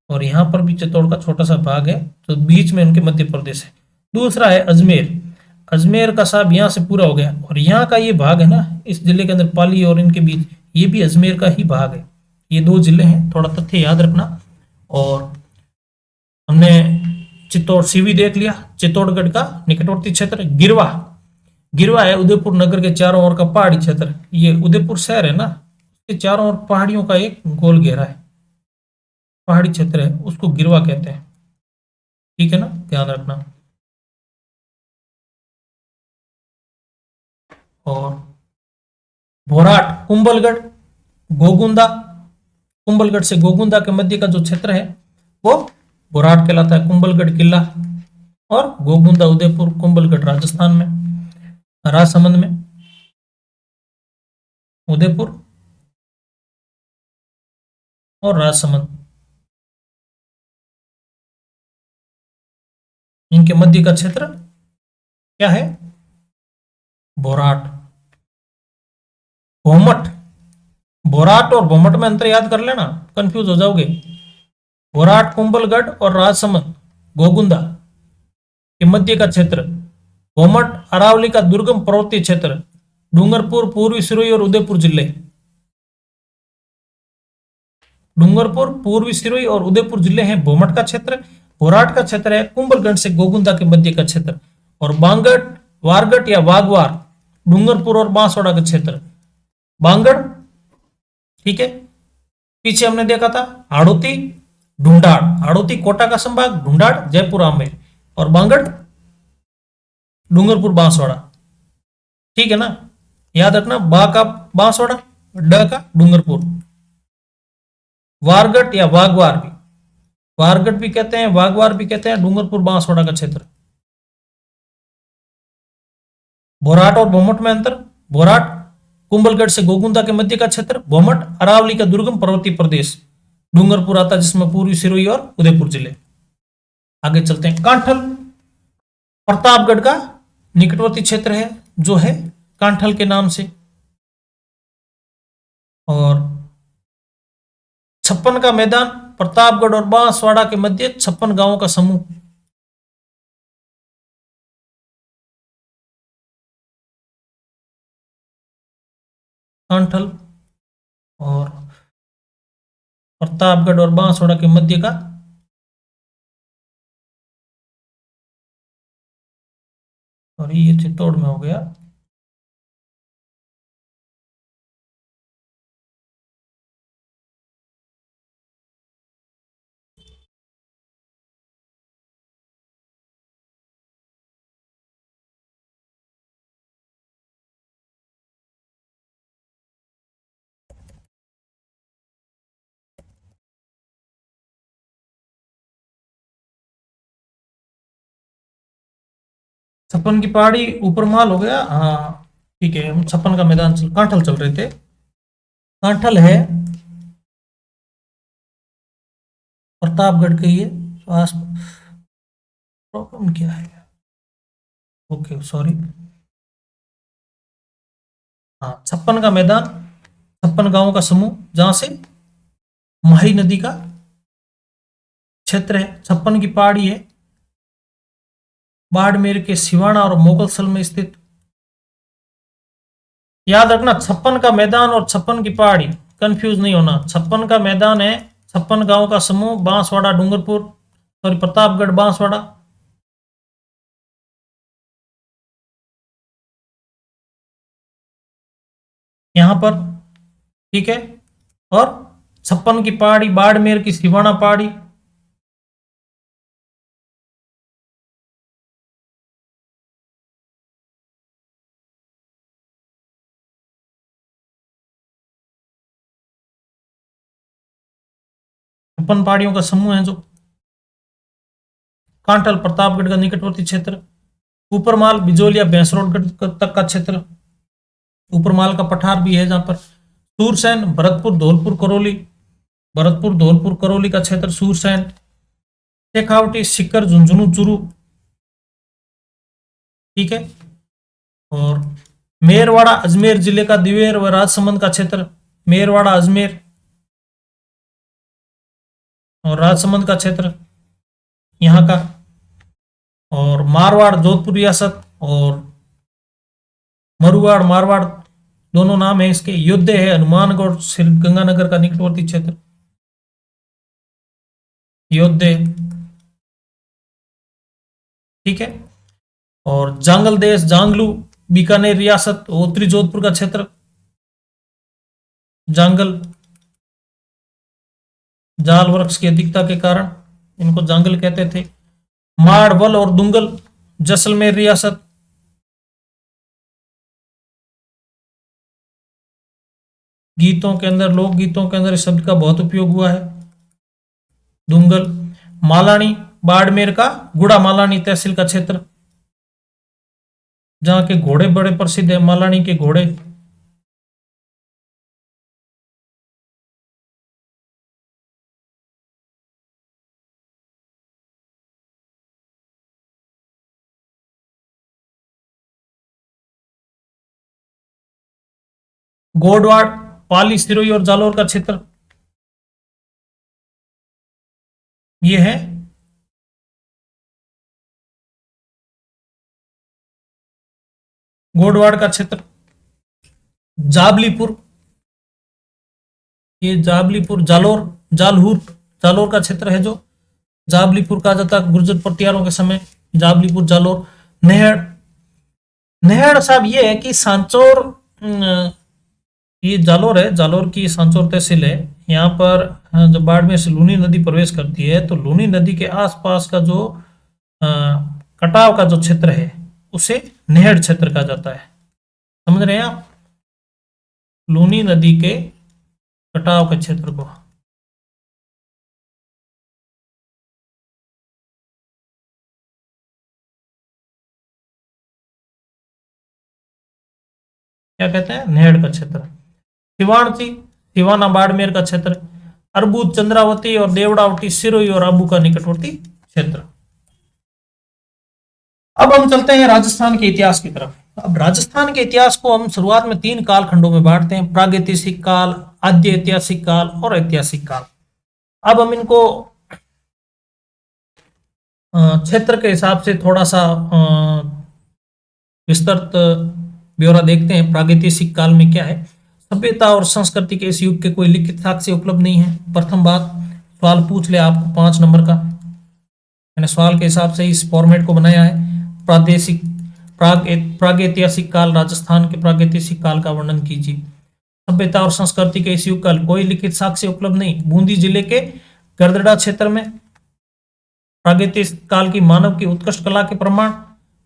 और यहाँ पर भी चित्तौड़ का छोटा सा भाग है, तो बीच में उनके मध्य प्रदेश है। दूसरा है अजमेर, अजमेर का साहब यहाँ से पूरा हो गया, और यहाँ का ये भाग है ना, इस जिले के अंदर पाली और इनके बीच, ये भी अजमेर का ही भाग है। ये दो जिले हैं, थोड़ा तथ्य याद रखना। और हमने चित्तौड़ सीवी देख लिया, चित्तौड़गढ़ का निकटवर्ती क्षेत्र। गिरवा, गिरवा है उदयपुर नगर के चारों ओर का पहाड़ी क्षेत्र। ये उदयपुर शहर है ना, उसके चारों ओर पहाड़ियों का एक गोल घेरा है, पहाड़ी क्षेत्र है, उसको गिरवा कहते हैं। ठीक है ना, ध्यान रखना। और भोराट, कुंभलगढ़, गोगुंदा, कुंभलगढ़ से गोगुंदा के मध्य का जो क्षेत्र है वो भोराट कहलाता है। कुंभलगढ़ किला और गोगुंदा उदयपुर, कुंभलगढ़ राजस्थान में, राजसमंद में, उदयपुर और राजसमंद, इनके मध्य का क्षेत्र क्या है? भोराट। भोमट, भोराट और भोमट में अंतर याद कर लेना, कंफ्यूज हो जाओगे। भोराट कुंभलगढ़ और राजसमंद गोगुंदा के मध्य का क्षेत्र, भोमट अरावली का दुर्गम पर्वतीय क्षेत्र, डूंगरपुर पूर्वी सिरोही और उदयपुर जिले। डूंगरपुर पूर्वी सिरोही और उदयपुर जिले हैं भोमट का क्षेत्र। भोराट का क्षेत्र है कुंभलगढ़ से गोगुंदा के मध्य का क्षेत्र। और बांगड़ वारगट या वागवार डूंगरपुर और बांसवाड़ा का क्षेत्र। बांगड़, ठीक है। पीछे हमने देखा था हाड़ौती ढूंढाड़, हाड़ौती कोटा का संभाग, ढूंढाड़ जयपुर आमेर, और बांगड़ डूंगरपुर बांसवाड़ा, ठीक है ना। याद रखना, बा का बांसवाड़ा, ड का डूंगरपुर। वारगट या वागवार भी, वारगट भी कहते हैं, वागवार भी कहते हैं, डूंगरपुर बांसवाड़ा का क्षेत्र। भोराट और भोमट में अंतर, भोराट कुंभलगढ़ से गोगुंदा के मध्य का क्षेत्र, भोमट अरावली का दुर्गम पर्वतीय प्रदेश, डूंगरपुर आता है जिसमें पूर्वी सिरोही और उदयपुर जिले। आगे चलते हैं। कांठल प्रतापगढ़ का निकटवर्ती क्षेत्र है, जो है कांठल के नाम से। और छप्पन का मैदान प्रतापगढ़ और बांसवाड़ा के मध्य 56 गांवों का समूह। कांठल और प्रतापगढ़ और बांसवाड़ा के मध्य का, और ये चित्तौड़ में हो गया। छप्पन की पहाड़ी ऊपर माल हो गया, हाँ ठीक है। हम छप्पन का मैदान कांठल चल रहे थे। कांठल है प्रतापगढ़ के, ये प्रॉब्लम क्या है, ओके सॉरी। हाँ, 56 का मैदान, 56 गांवों का समूह, जहां से माही नदी का क्षेत्र है। 56 की पहाड़ी है, बाड़मेर के सिवाना और मोगलसल में स्थित। याद रखना, 56 का मैदान और 56 की पहाड़ी कंफ्यूज नहीं होना। 56 का मैदान है 56 गांवों का समूह, बांसवाड़ा डूंगरपुर, सॉरी प्रतापगढ़ बांसवाड़ा। यहां पर, ठीक है। और 56 की पहाड़ी बाड़मेर की सिवाना पहाड़ी। छप्पन पहाड़ियों का समूह है जो। कांठल प्रतापगढ़ का निकटवर्ती क्षेत्र। ऊपरमाल बिजोलिया भैंसरोडगढ़ तक का क्षेत्र। ऊपरमाल का पठार भी है जहां पर। सूरसैन भरतपुर धौलपुर करौली, भरतपुर धौलपुर करौली का क्षेत्र सूरसैन। शेखावटी सिक्कर झुंझुनू चूरू, ठीक है। और मेरवाड़ा अजमेर जिले का दिवेर व राजसमंद का क्षेत्र, मेरवाड़ा अजमेर और राजसमंद का क्षेत्र यहाँ का। और मारवाड़ जोधपुर रियासत, और मरुवाड़ मारवाड़ दोनों नाम है इसके। योद्धे है हनुमानगढ़ गंगानगर का निकटवर्ती क्षेत्र, योद्धे, ठीक है। और जांगल देश जांगलू बीकानेर रियासत, उत्तरी जोधपुर का क्षेत्र जांगल, जाल वृक्ष की अधिकता के कारण इनको जांगल कहते थे। माड़वल और दुंगल जैसलमेर रियासत। गीतों के अंदर, लोक गीतों के अंदर इस शब्द का बहुत उपयोग हुआ है, दुंगल। मालानी बाड़मेर का गुड़ा मालानी तहसील का क्षेत्र, जहां के घोड़े बड़े प्रसिद्ध है, मालानी के घोड़े। गोडवाड़ पाली, सिरोही और जालोर का क्षेत्र ये है गोडवाड़ का क्षेत्र। जाबलीपुर, ये जाबलीपुर, जालोर का क्षेत्र है जो जाबलीपुर कहा जाता है गुर्जर पटियारों के समय, जाबलीपुर, जालोर। नहड़, नहड़ साहब ये है कि सांचौर, ये जालोर है, जालोर की सांचौर तहसील है। यहाँ पर जब बाड़मेर से लूनी नदी प्रवेश करती है तो लूनी नदी के आसपास का जो कटाव का जो क्षेत्र है उसे नहड़ क्षेत्र कहा जाता है। समझ रहे हैं आप, लूनी नदी के कटाव के क्षेत्र को। क्या कहते हैं, नहड़ का क्षेत्र। सिवाणची, सिवाना बाड़मेर का क्षेत्र। अर्बुद, चंद्रावती और देवड़ावटी सिरोही और आबू का निकटवर्ती क्षेत्र। अब हम चलते हैं राजस्थान के इतिहास की तरफ। अब राजस्थान के इतिहास को हम शुरुआत में 3 कालखंडों में बांटते हैं, प्रागैतिहासिक काल, आद्य ऐतिहासिक काल और ऐतिहासिक काल। अब हम इनको क्षेत्र के हिसाब से थोड़ा सा विस्तृत ब्यौरा देखते हैं। प्रागैतिहासिक काल में क्या है, सभ्यता और संस्कृति के इस युग के कोई लिखित साक्ष्य उपलब्ध नहीं है। प्रथम बात, सवाल पूछ ले आपको 5 नंबर का, मैंने सवाल के हिसाब से इस फॉर्मेट को बनाया है। प्रागैतिहासिक काल, राजस्थान के प्रागैतिहासिक काल का वर्णन कीजिए। सभ्यता और संस्कृति के इस युग का कोई लिखित साक्ष्य उपलब्ध नहीं। बूंदी जिले के गरदड़ा क्षेत्र में प्रागैतिहासिक काल की मानव की उत्कृष्ट कला के प्रमाण,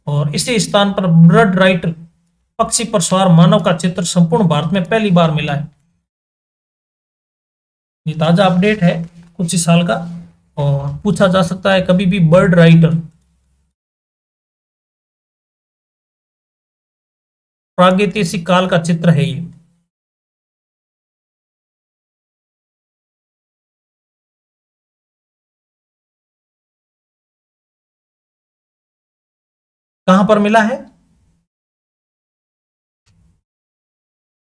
और इसी स्थान पर बर्ड राइटर, पक्षी पर सवार मानव का चित्र संपूर्ण भारत में पहली बार मिला है। ये ताजा अपडेट है कुछ ही साल का, और पूछा जा सकता है कभी भी बर्ड राइटर। प्रागैतिहासिक काल का चित्र है ये। कहां पर मिला है,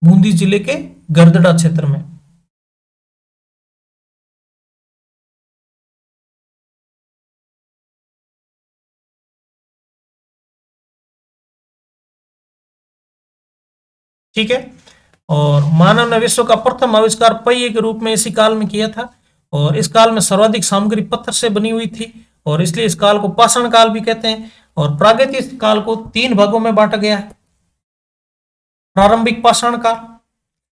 बूंदी जिले के गरदड़ा क्षेत्र में। ठीक है, और मानव ने विश्व का प्रथम आविष्कार पहिए के रूप में इसी काल में किया था, और इस काल में सर्वाधिक सामग्री पत्थर से बनी हुई थी, और इसलिए इस काल को पाषाण काल भी कहते हैं। और प्रागैतिहासिक काल को 3 भागों में बांटा गया है। प्रारंभिक पाषाण काल,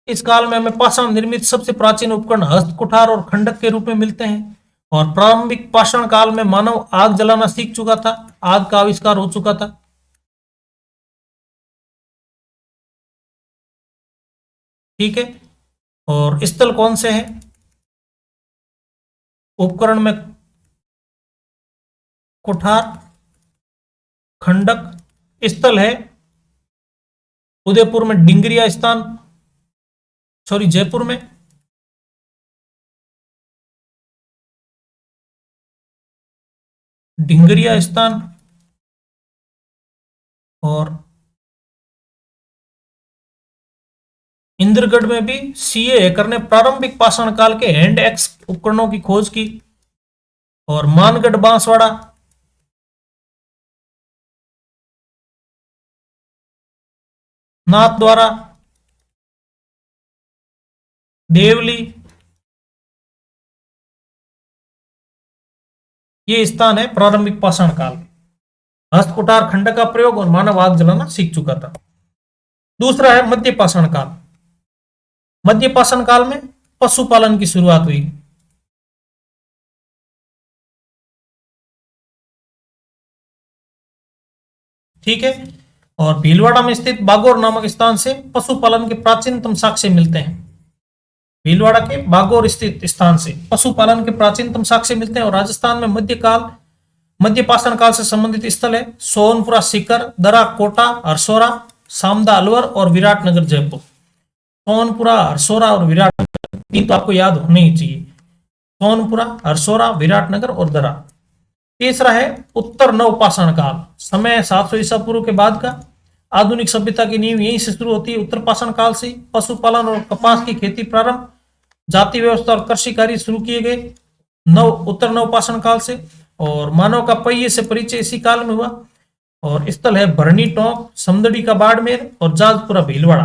इस काल में हमें पाषाण निर्मित सबसे प्राचीन उपकरण हस्त, कुठार और खंडक के रूप में मिलते हैं। और प्रारंभिक पाषाण काल में मानव आग जलाना सीख चुका था, आग का आविष्कार हो चुका था। ठीक है, और स्थल कौन से हैं, उपकरण में कुठार, खंडक। स्थल है उदयपुर में डिंगरिया स्थान, सॉरी जयपुर में। डिंगरिया स्थान, और इंद्रगढ़ में भी सीए हेकर ने प्रारंभिक पाषाण काल के हैंड एक्स उपकरणों की खोज की। और मानगढ़, बांसवाड़ा, नाथ द्वारा, देवली, ये स्थान है प्रारंभिक पाषाण काल। हस्त, कुठार, खंडक का प्रयोग और मानव आग जलाना सीख चुका था। दूसरा है मध्य पाषाण काल। मध्य पाषाण काल में पशुपालन की शुरुआत हुई। ठीक है, और भीलवाड़ा में स्थित बागौर नामक स्थान से पशुपालन के प्राचीनतम साक्ष्य मिलते हैं। भीलवाड़ा के बागौर स्थित स्थान से पशुपालन के प्राचीनतम साक्ष्य मिलते हैं। और राजस्थान में मध्य पाषाण काल से संबंधित स्थल है सोनपुरा सीकर, दरा कोटा, हरसोरा, सामदा अलवर और विराटनगर जयपुर। सोनपुरा, हरसोरा और विराटनगर, 3 तो आपको याद होने ही चाहिए, सोनपुरा, हरसोरा, विराटनगर और दरा। तीसरा है उत्तर नवपाषाण काल, समय 700 ईसा पूर्व के बाद का। आधुनिक सभ्यता की नींव यहीं से शुरू होती है, उत्तर पाषाण काल से। पशुपालन और कपास की खेती प्रारंभ, जाति व्यवस्था और कृषि कार्य शुरू किए गए उत्तर नवपाषाण काल से। और मानव का पहिए से परिचय इसी काल में हुआ। और स्थल है भरनी टोंक, समदड़ी का बाड़मेर और जाजपुरा भीलवाड़ा।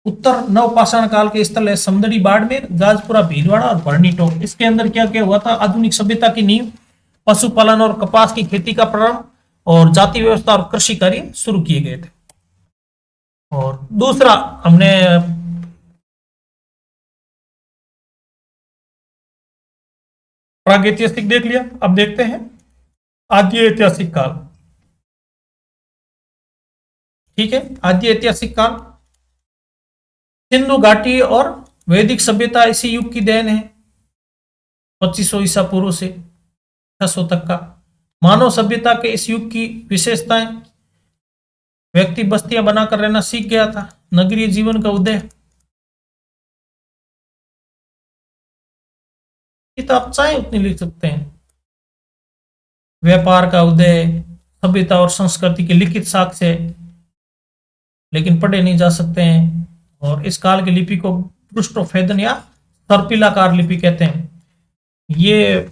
उत्तर नवपाषाण काल के स्थल है समदड़ी बाड़मेर, जाजपुरा भीलवाड़ा और भरनी टोंक। इसके अंदर क्या क्या हुआ था? आधुनिक सभ्यता की नींव, पशुपालन और कपास की खेती का प्रारंभ और जाति व्यवस्था और कृषि कार्य शुरू किए गए थे। और दूसरा हमने प्रागैतिहासिक देख लिया। अब देखते हैं आद्य ऐतिहासिक काल। ठीक है, आद्य ऐतिहासिक काल सिंधु घाटी और वैदिक सभ्यता इसी युग की देन है। 2500 ईसा पूर्व से 600 तक का मानव सभ्यता के इस युग की विशेषताएं, व्यक्ति बस्तियां बनाकर रहना सीख गया था, नगरीय जीवन का उदय। ये तो आप चाहे उतनी लिख सकते हैं। व्यापार का उदय, सभ्यता और संस्कृति के लिखित साक्ष्य, लेकिन पढ़े नहीं जा सकते हैं। और इस काल की लिपि को पृष्ठोफेदन या सर्पिलाकार लिपि कहते हैं। ये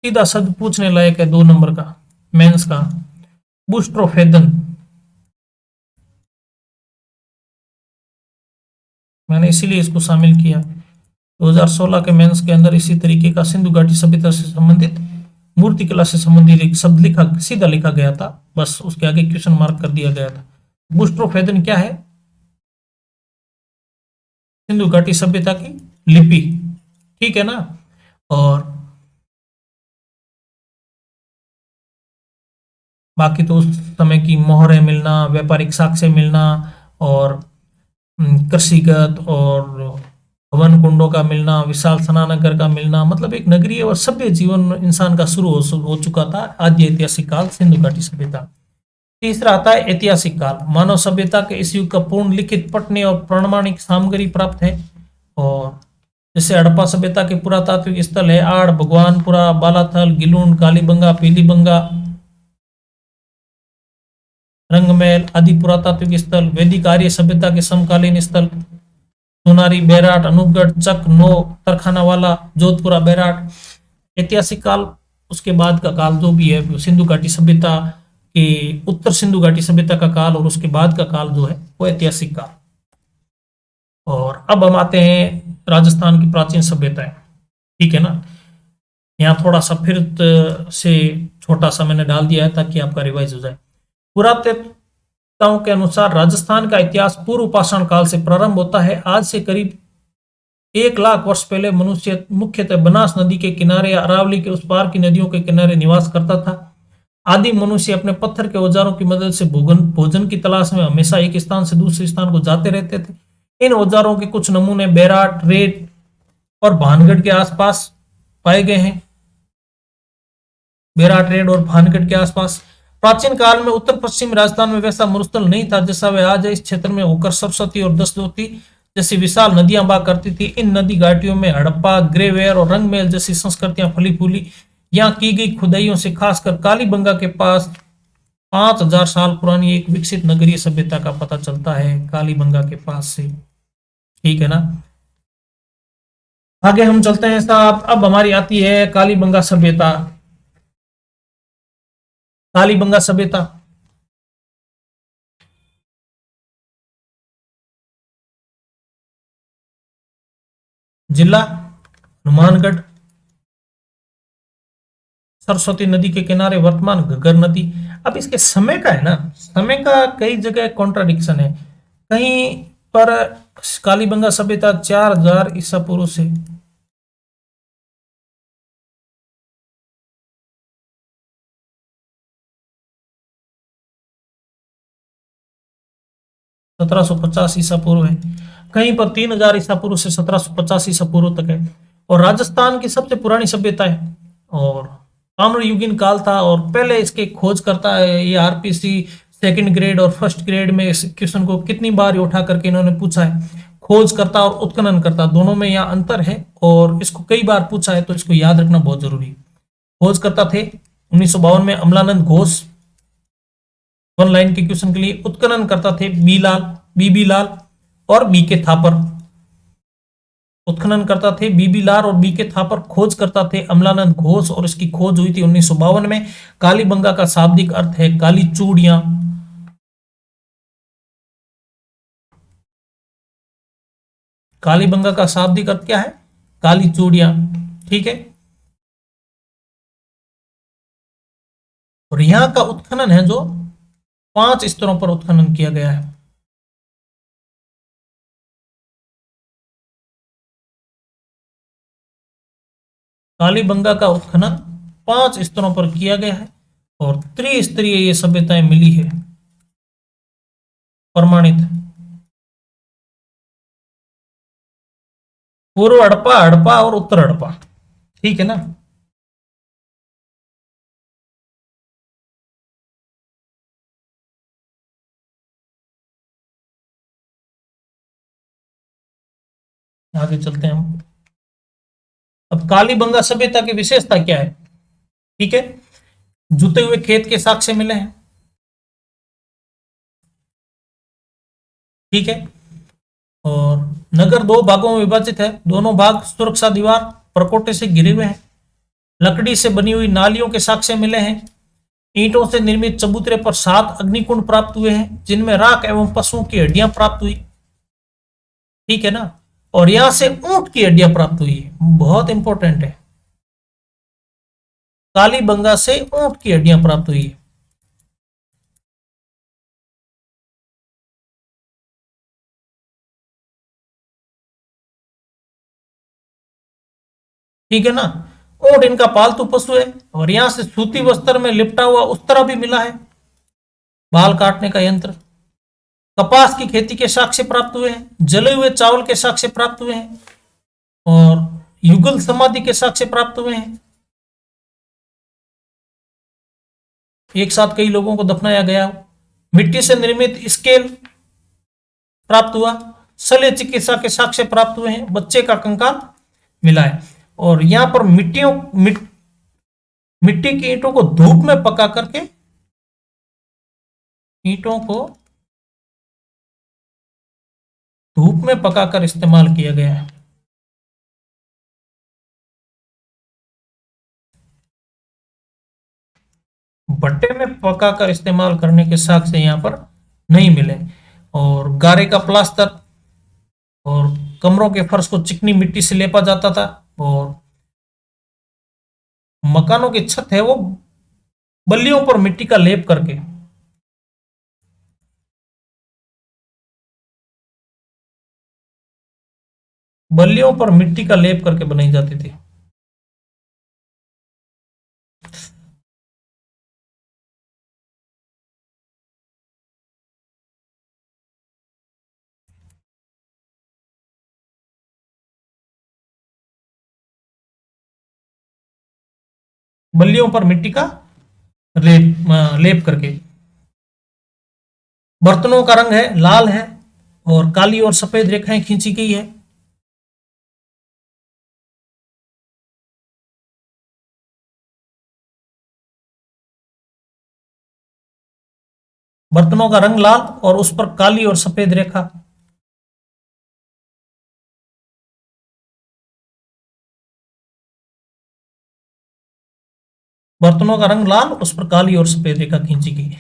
सीधा शब्द पूछने लायक है 2 नंबर का मेंस का, बुस्ट्रोफेदन। मैंने इसीलिए इसको शामिल किया। 2016 के मेंस के अंदर इसी तरीके का सिंधु घाटी सभ्यता से संबंधित, मूर्ति कला से संबंधित एक शब्द लिखा, सीधा लिखा गया था, बस उसके आगे क्वेश्चन मार्क कर दिया गया था। बुस्ट्रोफेदन क्या है? सिंधु घाटी सभ्यता की लिपि। ठीक है ना। और बाकी तो उस समय की मोहरें मिलना, व्यापारिक साक्ष्य मिलना और कृषिगत और हवन कुंडों का मिलना, विशाल स्नानघर का मिलना, मतलब एक नगरीय और सभ्य जीवन इंसान का शुरू हो चुका था। आद्य ऐतिहासिक काल सिंधु घाटी सभ्यता। तीसरा आता है ऐतिहासिक काल। मानव सभ्यता के इस युग का पूर्ण लिखित, पठनीय और प्रमाणिक सामग्री प्राप्त है। और जैसे हड़प्पा सभ्यता के पुरातात्विक स्थल है आड़, भगवानपुरा, बालाथल, गिलुंड, कालीबंगा, पीलीबंगा, रंगमहल आदि पुरातात्विक स्थल। वैदिक आर्य सभ्यता के समकालीन स्थल सोनारी, बैराट, अनूपगढ़, चक, नो, तरखानावाला, जोधपुरा, बैराट। ऐतिहासिक काल उसके बाद का काल जो भी है, सिंधु घाटी सभ्यता के उत्तर सिंधु घाटी सभ्यता का काल और उसके बाद का काल जो है वो ऐतिहासिक काल। और अब हम आते हैं राजस्थान की प्राचीन सभ्यताएं। ठीक है ना। यहाँ थोड़ा सा फिर से छोटा सा मैंने डाल दिया है ताकि आपका रिवाइज हो जाए। पुरातत्वों के अनुसार राजस्थान का इतिहास पूर्व पाषाण काल से प्रारंभ होता है। आज से करीब 1 लाख वर्ष पहले मनुष्य मुख्यतः बनास नदी के किनारे या अरावली के उस पार की नदियों के किनारे निवास करता था। आदि मनुष्य अपने पत्थर के औजारों की मदद से भोजन की तलाश में हमेशा एक स्थान से दूसरे स्थान को जाते रहते थे। इन औजारों के कुछ नमूने बैराट, रेत और भानगढ़ के आसपास पाए गए हैं। बैराट, रेड और भानगढ़ के आसपास। प्राचीन काल में उत्तर पश्चिम राजस्थान में वैसा मरुस्थल नहीं था जैसा वह आज है। इस क्षेत्र में होकर सरस्वती और दसदोती जैसी विशाल नदियां बहा करती थी। इन नदी घाटियों में हड़प्पा, ग्रेवेयर और रंगमहल जैसी संस्कृतियां फली फूली। यहाँ की गई खुदाइयों से खासकर कालीबंगा के पास 5000 साल पुरानी एक विकसित नगरीय सभ्यता का पता चलता है, कालीबंगा के पास से। ठीक है ना। आगे हम चलते हैं साहब। अब हमारी आती है कालीबंगा सभ्यता। कालीबंगा सभ्यता जिला हनुमानगढ़, सरस्वती नदी के किनारे वर्तमान घग्गर नदी। अब इसके समय का है ना, समय का कई जगह कॉन्ट्राडिक्शन है। कहीं पर कालीबंगा सभ्यता 4000 ईसा पूर्व से 1750 ईसा पूर्व है। कहीं पर 3000 ईसा पूर्व से 1750 ईसा पूर्व तक है। और राजस्थान की सबसे पुरानी सभ्यता है और ताम्रयुगीन काल था। और पहले इसके खोज करता है ये आरपीसी सेकंड ग्रेड और फर्स्ट ग्रेड में इस क्वेश्चन को कितनी बार उठा करके इन्होंने पूछा है। खोज करता और उत्खनन करता दोनों में यहाँ अंतर है और इसको कई बार पूछा है तो इसको याद रखना बहुत जरूरी है। खोज करता थे 1952 में अमलानंद घोष, वन लाइन के क्वेश्चन के लिए उत्खनन करता थे बीबी लाल और बी के थापर। उत्खनन करता थे बीबी लाल और बी के थापर। खोज करता थे अमलानंद घोष और इसकी खोज हुई थी 1952 में। कालीबंगा का शाब्दिक अर्थ है काली चूड़ियां। कालीबंगा का शाब्दिक अर्थ क्या है? काली चूड़ियां। ठीक है। और यहां का उत्खनन है जो 5 स्तरों पर उत्खनन किया गया है। कालीबंगा का उत्खनन 5 स्तरों पर किया गया है और त्रिस्तरीय ये सभ्यताएं मिली है, प्रमाणित। पूर्व हड़प्पा, हड़प्पा और उत्तर हड़प्पा। ठीक है ना। आगे चलते हैं हम। अब कालीबंगा सभ्यता की विशेषता क्या है? ठीक है। जुते हुए खेत के साक्ष्य मिले हैं। ठीक है। और नगर 2 भागों में विभाजित है। दोनों भाग सुरक्षा दीवार परकोटे से घिरे हुए हैं। लकड़ी से बनी हुई नालियों के साक्ष्य मिले हैं। ईंटों से निर्मित चबूतरे पर 7 अग्निकुंड प्राप्त हुए हैं जिनमें राख एवं पशुओं की हड्डियां प्राप्त हुई। ठीक है ना। और यहां से ऊंट की हड्डियां प्राप्त हुई है, बहुत इंपॉर्टेंट है। कालीबंगा से ऊंट की हड्डियां प्राप्त हुई है। ठीक है ना। ऊंट इनका पालतू पशु है। और यहां से सूती वस्त्र में लिपटा हुआ उस्तरा भी मिला है, बाल काटने का यंत्र। कपास की खेती के साक्ष्य प्राप्त हुए हैं। जले हुए चावल के साक्ष्य प्राप्त हुए हैं और युगल समाधि के साक्ष्य प्राप्त हुए हैं। एक साथ कई लोगों को दफनाया गया। मिट्टी से निर्मित स्केल प्राप्त हुआ। शल्य चिकित्सा के साक्ष्य प्राप्त हुए हैं। बच्चे का कंकाल मिला है। और यहां पर मिट्टी की ईंटों को धूप में पका करके, ईंटों को धूप में पकाकर इस्तेमाल किया गया है। भट्टे में पकाकर इस्तेमाल करने के साक्ष्य यहां पर नहीं मिले। और गारे का प्लास्टर और कमरों के फर्श को चिकनी मिट्टी से लेपा जाता था। और मकानों की छत है वो बल्लियों पर मिट्टी का लेप करके, बल्लियों पर मिट्टी का लेप करके बनाई जाती थी। बल्लियों पर मिट्टी का लेप करके। बर्तनों का रंग है लाल है और काली और सफेद रेखाएं खींची गई है। बर्तनों का रंग लाल और उस पर काली और सफेद रेखा। बर्तनों का रंग लाल, उस पर काली और सफेद रेखा खींची गई।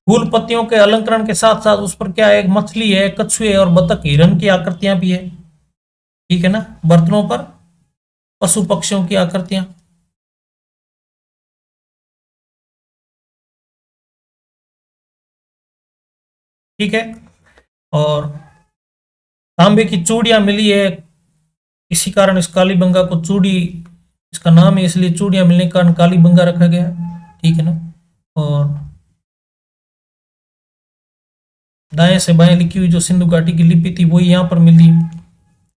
फूल पत्तियों के अलंकरण के साथ साथ उस पर क्या है? एक मछली है, कछुए और बतख, हिरण की आकृतियां भी है। ठीक है ना। बर्तनों पर पशु पक्षियों की आकृतियां। ठीक है। और तांबे की चूड़ियां मिली है। इसी कारण इस कालीबंगा को चूड़ी, इसका नाम है इसलिए चूड़ियां मिलने के कारण कालीबंगा रखा गया। ठीक है ना। और दाएं से बाएं लिखी हुई जो सिंधु घाटी की लिपि थी वही यहाँ पर मिली।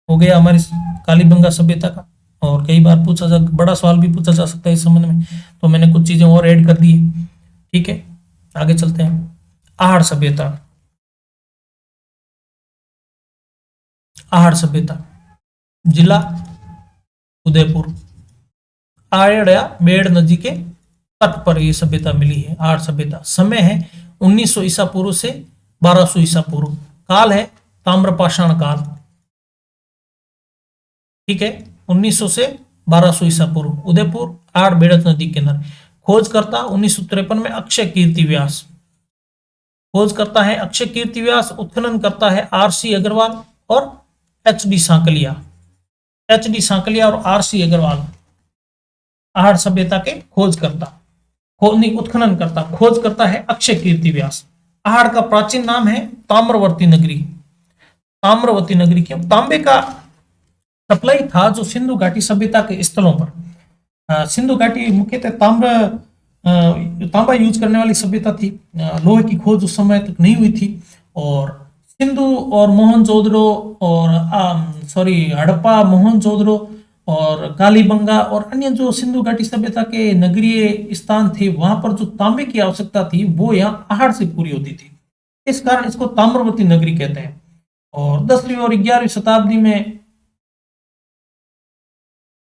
हो गया हमारी कालीबंगा सभ्यता का। और कई बार पूछा जा, बड़ा सवाल भी पूछा जा सकता है इस संबंध में, तो मैंने कुछ चीजें और ऐड कर दी है। ठीक है। आगे चलते हैं। आहड़ सभ्यता। आहड़ सभ्यता, जिला उदयपुर, आड़िया बेड़ नदी के तट पर यह सभ्यता मिली है। आहड़ सभ्यता। समय है 1900 ईसा पूर्व से 1200 ईसा पूर्व। काल है ताम्रपाषाण काल, ठीक है, 1900 से 1200 ईसा पूर्व। उदयपुर, आड़ बेड़त नदी के किनारे। खोजकर्ता 1953 में अक्षय कीर्ति व्यास। खोज करता है अक्षय कीर्ति व्यास, उत्खनन करता है आर.सी. अग्रवाल और एच.डी. सांकलिया। एच.डी. सांकलिया और आर.सी. अग्रवाल आहड़ सभ्यता के खोजकर्ता। उत्खनन करता, खोज करता है अक्षय कीर्ति व्यास। आहड़ का प्राचीन नाम है ताम्रवर्ती नगरी। ताम्रवती नगरी क्यों? तांबे का सप्लाई था जो सिंधु घाटी सभ्यता के स्थलों पर। सिंधु घाटी मुख्यतः तांबा यूज करने वाली सभ्यता थी। लोहे की खोज उस समय तक नहीं हुई थी, और सिंधु और मोहनजोदड़ो और हड़प्पा, मोहनजोदड़ो और कालीबंगा और अन्य जो सिंधु घाटी सभ्यता के नगरीय स्थान थे, वहां पर जो तांबे की आवश्यकता थी वो यहाँ आहड़ से पूरी होती थी। इस कारण इसको ताम्रवती नगरी कहते हैं। और 10वीं और 11वीं शताब्दी में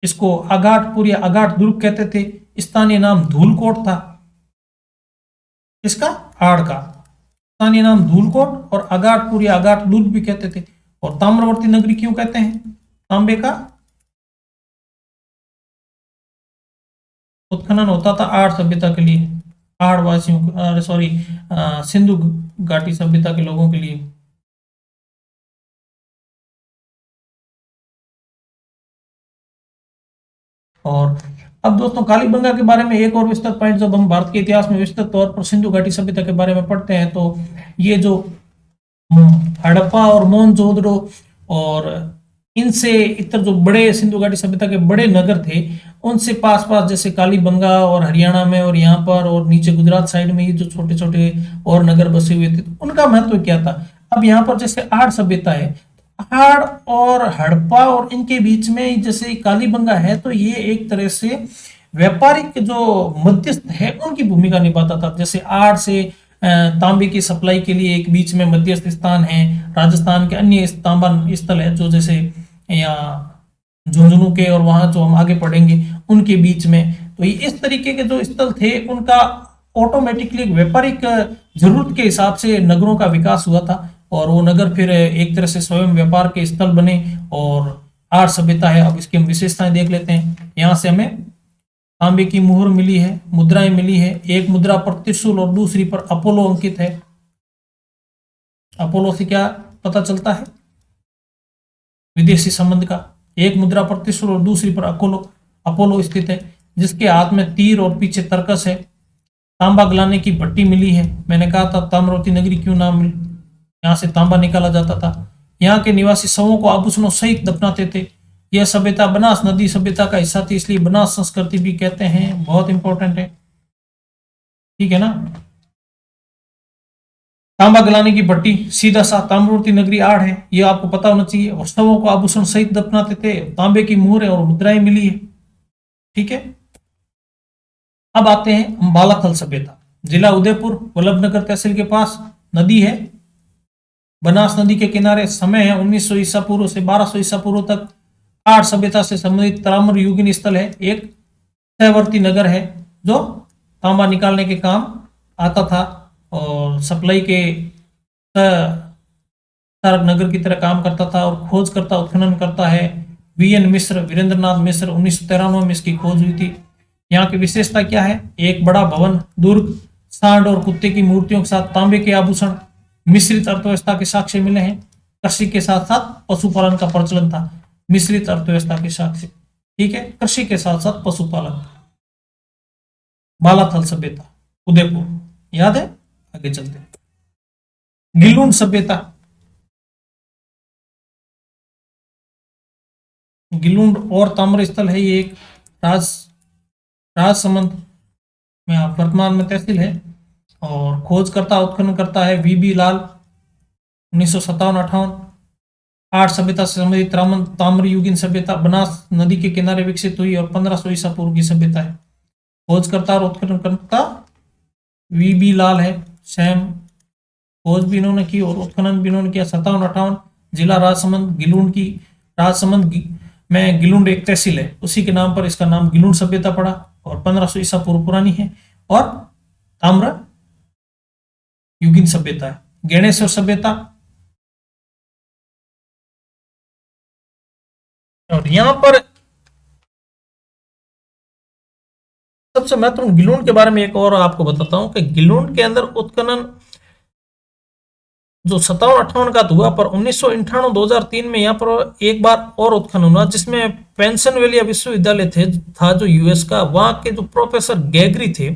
इसको अगाटपुर या अगाट दुर्ग कहते थे। स्थानीय नाम धूलकोट था। इसका आहड़ का स्थानीय नाम धूलकोट और अगाटपुर या अगाट दुर्ग भी कहते थे। और ताम्रवर्ती नगरी क्यों कहते हैं? तांबे का उत्खनन होता था आहड़ सभ्यता के लिए, आहड़ वासियों, सिंधु घाटी सभ्यता के लोगों के लिए। और अब दोस्तों कालीबंगा के बारे में एक और विस्तृत पॉइंट, जब हम भारत के इतिहास में विस्तृत तौर पर सिंधु घाटी सभ्यता के बारे में पढ़ते हैं तो ये जो हड़प्पा और मोहनजोदड़ो और इनसे इतर जो बड़े सिंधु घाटी सभ्यता के बड़े नगर थे, उनसे पास पास जैसे कालीबंगा और हरियाणा में और यहाँ पर और नीचे गुजरात साइड में ये जो छोटे छोटे और नगर बसे हुए थे, तो उनका महत्व क्या था? अब यहाँ पर जैसे आहड़ सभ्यता है, आहड़ और हड़प्पा और इनके बीच में जैसे कालीबंगा है, तो ये एक तरह से व्यापारिक जो मध्यस्थ है उनकी भूमिका निभाता था। जैसे आहड़ से तांबे की सप्लाई के लिए एक बीच में मध्यस्थ स्थान है। राजस्थान के अन्य तांबा स्थल है जो जैसे यहाँ झुंझुनू के और वहां जो हम आगे पढ़ेंगे उनके बीच में, तो ये इस तरीके के जो स्थल थे उनका ऑटोमेटिकली व्यापारिक जरूरत के हिसाब से नगरों का विकास हुआ था, और वो नगर फिर एक तरह से स्वयं व्यापार के स्थल बने। और आहड़ सभ्यता है, अब इसकी हम विशेषताएं देख लेते हैं। यहाँ से हमें तांबे की मुहर मिली है, मुद्राएं मिली है। एक मुद्रा पर त्रिशूल और दूसरी पर अपोलो अंकित है। अपोलो से क्या पता चलता है? विदेशी संबंध का। एक मुद्रा पर त्रिशूल और दूसरी पर अपोलो स्थित है, जिसके हाथ में तीर और पीछे तरकस है। तांबा गलाने की भट्टी मिली है। मैंने कहा था ताम्रवती नगरी क्यों नाम मिली, यहाँ से तांबा निकाला जाता था। यहाँ के निवासी शवों को आभूषणों सहित दफनाते थे। यह सभ्यता बनास नदी सभ्यता का हिस्सा थी, इसलिए बनास संस्कृति भी कहते हैं। बहुत इंपॉर्टेंट है, ठीक है ना। तांबा गलाने की भट्टी सीधा सा ताम्रवती नगरी आहड़ है, यह आपको पता होना चाहिए। और शवों को आभूषण सहित दफनाते थे। तांबे की मुहर और मुद्राएं मिली है, ठीक है। अब आते हैं बालाथल सभ्यता। जिला उदयपुर, वल्लभनगर तहसील के पास। नदी है बनास नदी के किनारे। समय है 1900 ईसा पूर्व से 1200 ईसा पूर्व तक। आहड़ सभ्यता से संबंधित ताम्र युगीन स्थल है। एक सहवर्ती नगर है जो तांबा निकालने के काम आता था और सप्लाई के तारक नगर की तरह काम करता था। और खोज करता, उत्खनन करता है वीएन मिश्र, वीरेंद्रनाथ मिश्र। 1993 में इसकी खोज हुई थी। यहाँ की विशेषता क्या है? एक बड़ा भवन, दुर्ग, सांड और कुत्ते की मूर्तियों के साथ तांबे के आभूषण। मिश्रित अर्थव्यवस्था के साक्ष्य मिले हैं। कृषि के साथ साथ पशुपालन का प्रचलन था। मिश्रित अर्थव्यवस्था के साक्ष्य, ठीक है, कृषि के साथ साथ पशुपालन। बालाथल सभ्यता, उदयपुर, याद है? आगे चलते हैं। गिलुंड सभ्यता। गिलुंड और ताम्र स्थल है। ये एक राजसमंद में वर्तमान में तहसील है। और खोज करता, उत्खनन करता है वीबी लाल। 1957-58। आहड़ सभ्यता से संबंधित ताम्र युगीन सभ्यता बनास नदी के किनारे विकसित हुई और 1500 ईसा पूर्व की सभ्यता है। खोज करता और उत्खनन करता वीबी लाल है। सैम खोज भी इन्होंने की और उत्खनन भी इन्होंने किया। 57-58। जिला राजसमंद, गिलुंड की राजसमंद में गिलुंड एक तहसील है, उसी के नाम पर इसका नाम गिलुंड सभ्यता पड़ा और 1500 ईसा पूर्व पुरानी है। और ताम्र युगीन सभ्यता है। गणेश्वर सभ्यता, और यहां पर सबसे महत्वपूर्ण गिलोन के बारे में एक और आपको बताता हूं कि गिलोन के अंदर उत्खनन जो 57-58 का तो हुआ, पर 1998-2003 में यहाँ पर एक बार और उत्खनन हुआ, जिसमें पेंसिल्वेनिया विश्वविद्यालय था जो यूएस का, वहां के जो प्रोफेसर गैगरी थे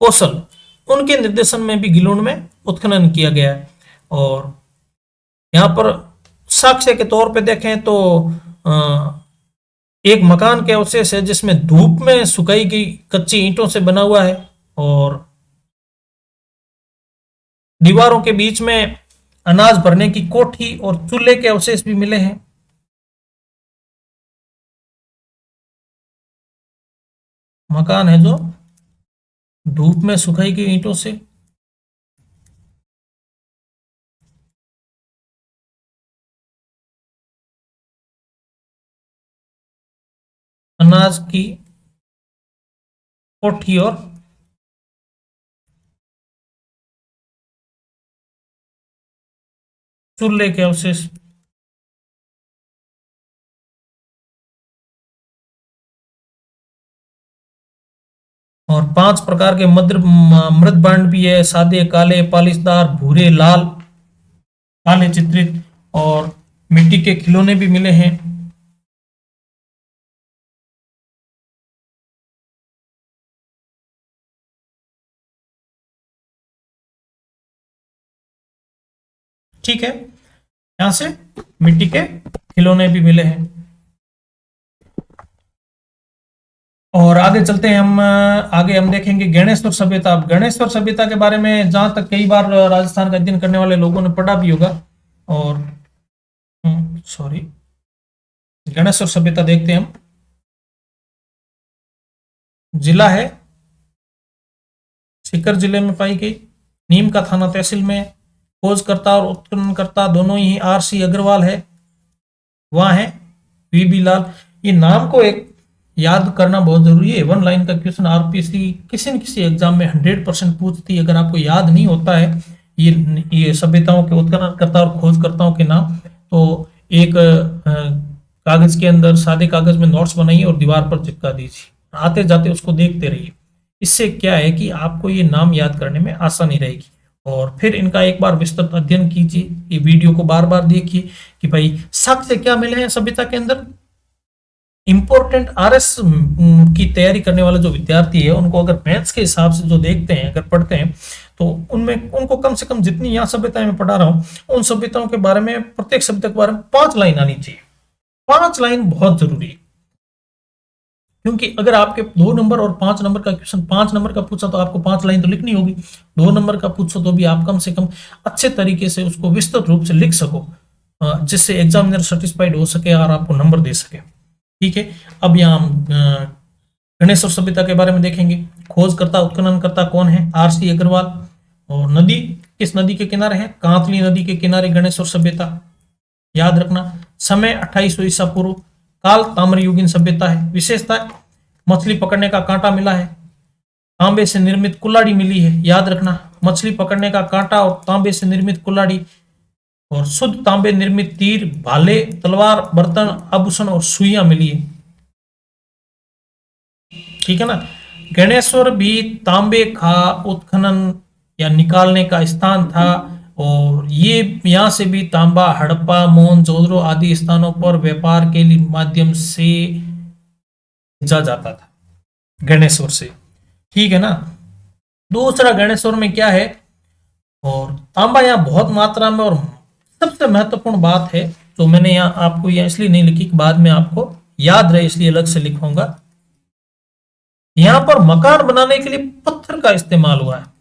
कौशल, उनके निर्देशन में भी गिलोन में उत्खनन किया गया है। और यहाँ पर साक्ष्य के तौर पे देखें तो एक मकान के अवशेष है जिसमें धूप में सुखाई गई कच्ची ईंटों से बना हुआ है, और दीवारों के बीच में अनाज भरने की कोठी और चूल्हे के अवशेष भी मिले हैं। मकान है जो धूप में सुखाई गई ईंटों से, अनाज की कोठी और चूल्हे के अवशेष। और 5 प्रकार के मृद बांड भी है, सादे, काले, पालिशदार, भूरे, लाल, काले चित्रित, और मिट्टी के खिलौने भी मिले हैं। ठीक है, यहां से मिट्टी के खिलौने भी मिले हैं। और आगे चलते हैं हम, आगे हम देखेंगे गणेश्वर सभ्यता। अब गणेश्वर सभ्यता के बारे में जहां तक कई बार राजस्थान का अध्ययन करने वाले लोगों ने पढ़ा भी होगा, और सॉरी, गणेश्वर सभ्यता देखते हैं हम। जिला है सीकर जिले में पाई गई, नीम का थाना तहसील में। खोजकर्ता और उत्खननकर्ता दोनों ही आर.सी. अग्रवाल है, वहां है वी.बी. लाल। ये नाम को एक याद करना बहुत जरूरी है। 1 लाइन का क्वेश्चन आरपीसी किसी न किसी एग्जाम में 100% पूछती है। अगर आपको याद नहीं होता है ये सभ्यताओं के उत्खननकर्ता और खोजकर्ताओं के नाम, तो एक कागज के अंदर, सादे कागज में नोट्स बनाइए और दीवार पर चिपका दीजिए, आते जाते उसको देखते रहिए। इससे क्या है कि आपको ये नाम याद करने में आसानी रहेगी। और फिर इनका एक बार विस्तृत अध्ययन कीजिए, ये वीडियो को बार बार देखिए कि भाई साक्ष्य क्या मिले हैं सभ्यता के अंदर। इंपॉर्टेंट आरएस की तैयारी करने वाला जो विद्यार्थी है, उनको अगर मैथ्स के हिसाब से जो देखते हैं, अगर पढ़ते हैं, तो उनमें उनको कम से कम जितनी यहाँ सभ्यताएं मैं पढ़ा रहा हूँ, उन सभ्यताओं के बारे में, प्रत्येक सभ्यता के बारे में 5 लाइन आनी चाहिए। 5 लाइन बहुत जरूरी है, क्योंकि अगर आपके 2 नंबर और 5 नंबर का क्वेश्चन, 5 नंबर का पूछा तो आपको 5 लाइन तो लिखनी होगी, 2 नंबर का पूछो तो भी आप कम से कम अच्छे तरीके से उसको विस्तृत रूप से लिख सको, जिससे एग्जामिनर सेटिस्फाइड हो सके और आपको नंबर दे सके। ठीक है, अब यहाँ हम गणेश्वर सभ्यता के बारे में देखेंगे। खोजकर्ता उत्खननकर्ता कौन है? आर.सी. अग्रवाल। और नदी, किस नदी के किनारे है? कांतली नदी के किनारे गणेश्वर सभ्यता। याद रखना। समय 2800 ईसा पूर्व। काल ताम्रयुगीन सभ्यता है। विशेषता, मछली पकड़ने का कांटा मिला है, तांबे से निर्मित कुल्हाड़ी मिली है। याद रखना, मछली पकड़ने का कांटा और तांबे से निर्मित कुल्हाड़ी, और शुद्ध तांबे निर्मित तीर, भाले, तलवार, बर्तन, आभूषण और सुइयां मिली है। ठीक है ना। गणेश्वर भी तांबे का उत्खनन या निकालने का स्थान था, और ये यहां से भी तांबा हड़प्पा, मोहनजोदड़ो आदि स्थानों पर व्यापार के माध्यम से भेजा जाता था, गणेश्वर से। ठीक है ना। दूसरा, गणेश्वर में क्या है, और तांबा यहाँ बहुत मात्रा में, और सबसे महत्वपूर्ण बात है जो मैंने यहाँ आपको यहाँ इसलिए नहीं लिखी कि बाद में आपको याद रहे, इसलिए अलग से लिखूंगा। यहां पर मकान बनाने के लिए पत्थर का इस्तेमाल हुआ है।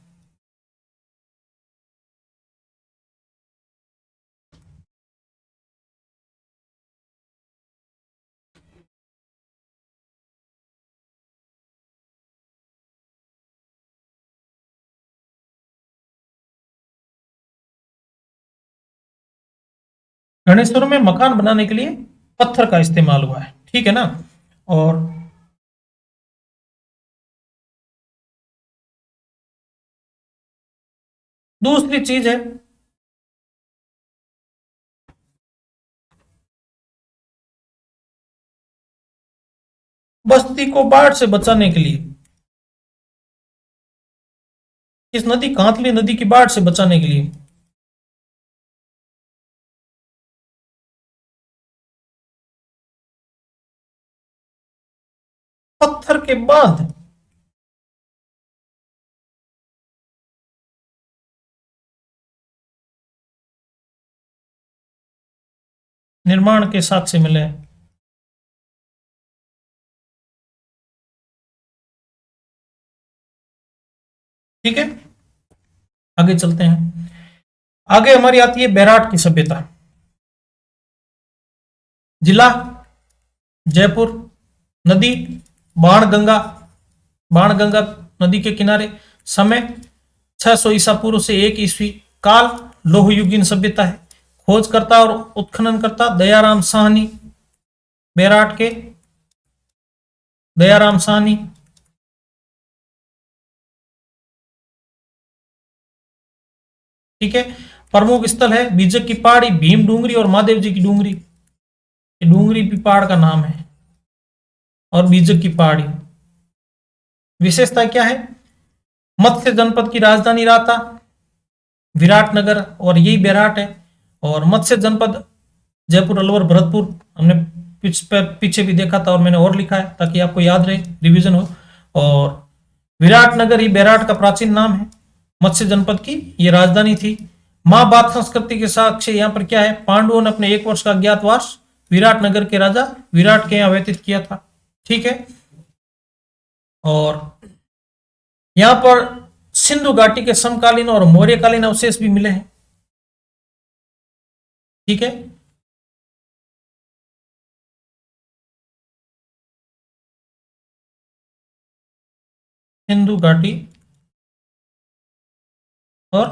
गणेश्वर में मकान बनाने के लिए पत्थर का इस्तेमाल हुआ है। ठीक है ना। और दूसरी चीज है, बस्ती को बाढ़ से बचाने के लिए, इस नदी कांतली नदी की बाढ़ से बचाने के लिए पत्थर के बांध निर्माण के साथ से मिले हैं। ठीक है, आगे चलते हैं। आगे हमारी आती है बैराट की सभ्यता। जिला जयपुर, नदी बाणगंगा, बाणगंगा नदी के किनारे, समय 600 ईसा पूर्व से 1 ईस्वी, काल लोहयुगीन सभ्यता है, खोजकर्ता और उत्खननकर्ता दयाराम साहनी, बैराट के दयाराम साहनी। ठीक है, प्रमुख स्थल है बीजक की पहाड़ी, भीम डूंगरी और महादेव जी की डूंगरी। ये डूंगरी भी पहाड़ का नाम है, और बीजक की पहाड़ी। विशेषता क्या है? मत्स्य जनपद की राजधानी राता, विराटनगर, और यही बैराट है। और मत्स्य जनपद जयपुर, अलवर, भरतपुर, हमने पीछे भी देखा था और मैंने और लिखा है ताकि आपको याद रहे, रिवीजन हो। और विराटनगर ही बैराट का प्राचीन नाम है, मत्स्य जनपद की ये राजधानी थी। माँ बाप संस्कृति के साक्ष्य यहाँ पर क्या है? पांडवों ने अपने 1 वर्ष का अज्ञातवास विराटनगर के राजा विराट के यहाँ व्यतीत किया था। ठीक है, और यहाँ पर सिंधु घाटी के समकालीन और मौर्यकालीन अवशेष भी मिले हैं। ठीक है, सिंधु घाटी और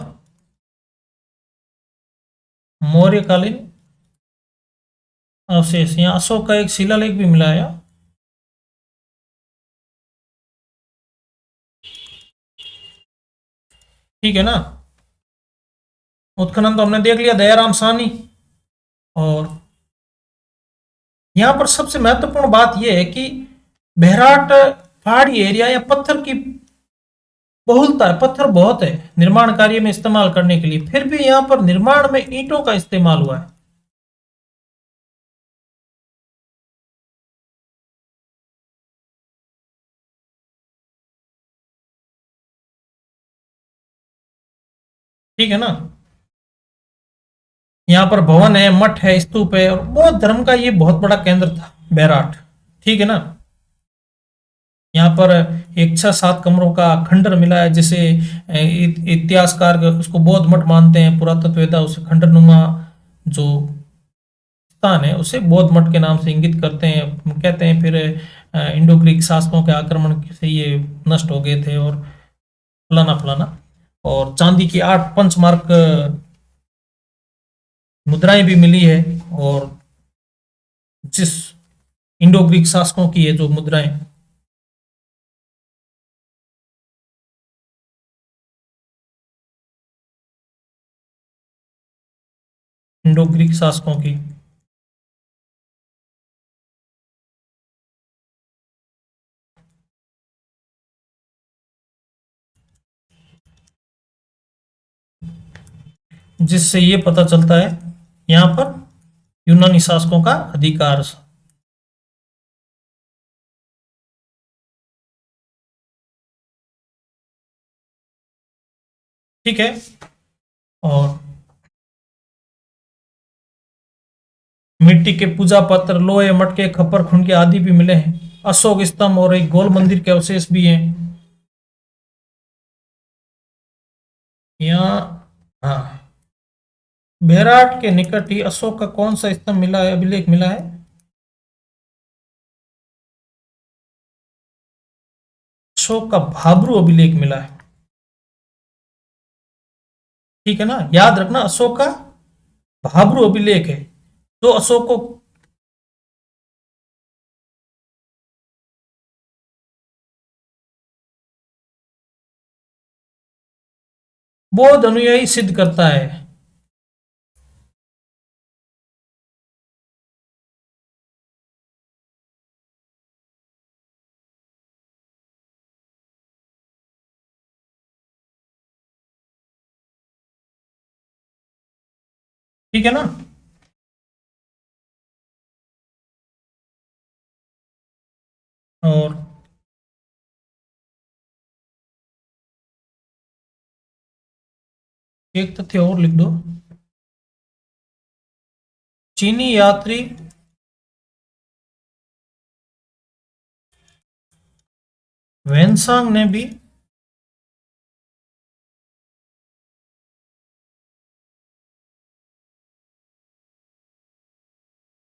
मौर्यकालीन अवशेष। यहाँ अशोक का एक शिलालेख भी मिला है। ठीक है ना, उत्खनन तो हमने देख लिया, दयाराम साहनी। और यहाँ पर सबसे महत्वपूर्ण बात यह है कि बैराट पहाड़ी एरिया या पत्थर की बहुलता है, पत्थर बहुत है निर्माण कार्य में इस्तेमाल करने के लिए, फिर भी यहाँ पर निर्माण में ईंटों का इस्तेमाल हुआ है। ठीक है ना, यहाँ पर भवन है, मठ है, स्तूप है, और बौद्ध धर्म का ये बहुत बड़ा केंद्र था बैराट। ठीक है ना, यहाँ पर एक 6-7 कमरों का खंडर मिला है, जिसे इतिहासकार उसको बौद्ध मठ मानते हैं, पुरातत्ववेत्ता उसे खंडरनुमा जो स्थान है उसे बौद्ध मठ के नाम से इंगित करते हैं। कहते हैं फिर इंडो ग्रीक शासकों के आक्रमण से ये नष्ट हो गए थे, और फलाना फलाना। और चांदी की 8 पंचमार्क मुद्राएं भी मिली है, और जिस इंडो ग्रीक शासकों की है जो मुद्राएं, इंडो ग्रीक शासकों की, जिससे ये पता चलता है यहाँ पर यूनानी शासकों का अधिकार। ठीक है, और मिट्टी के पूजा पत्र, लोहे, मटके, खप्पर, खुंडके आदि भी मिले हैं। अशोक स्तंभ और एक गोल मंदिर के अवशेष भी हैं यहाँ। हाँ, बैराट के निकट ही अशोक का कौन सा स्तंभ मिला है, अभिलेख मिला है? अशोक का भाब्रू अभिलेख मिला है। ठीक है ना, याद रखना, अशोक का भाब्रू अभिलेख है जो अशोक को बौद्ध अनुयायी सिद्ध करता है। ठीक है ना। और एक तथ्य और लिख दो, चीनी यात्री वेनसांग ने भी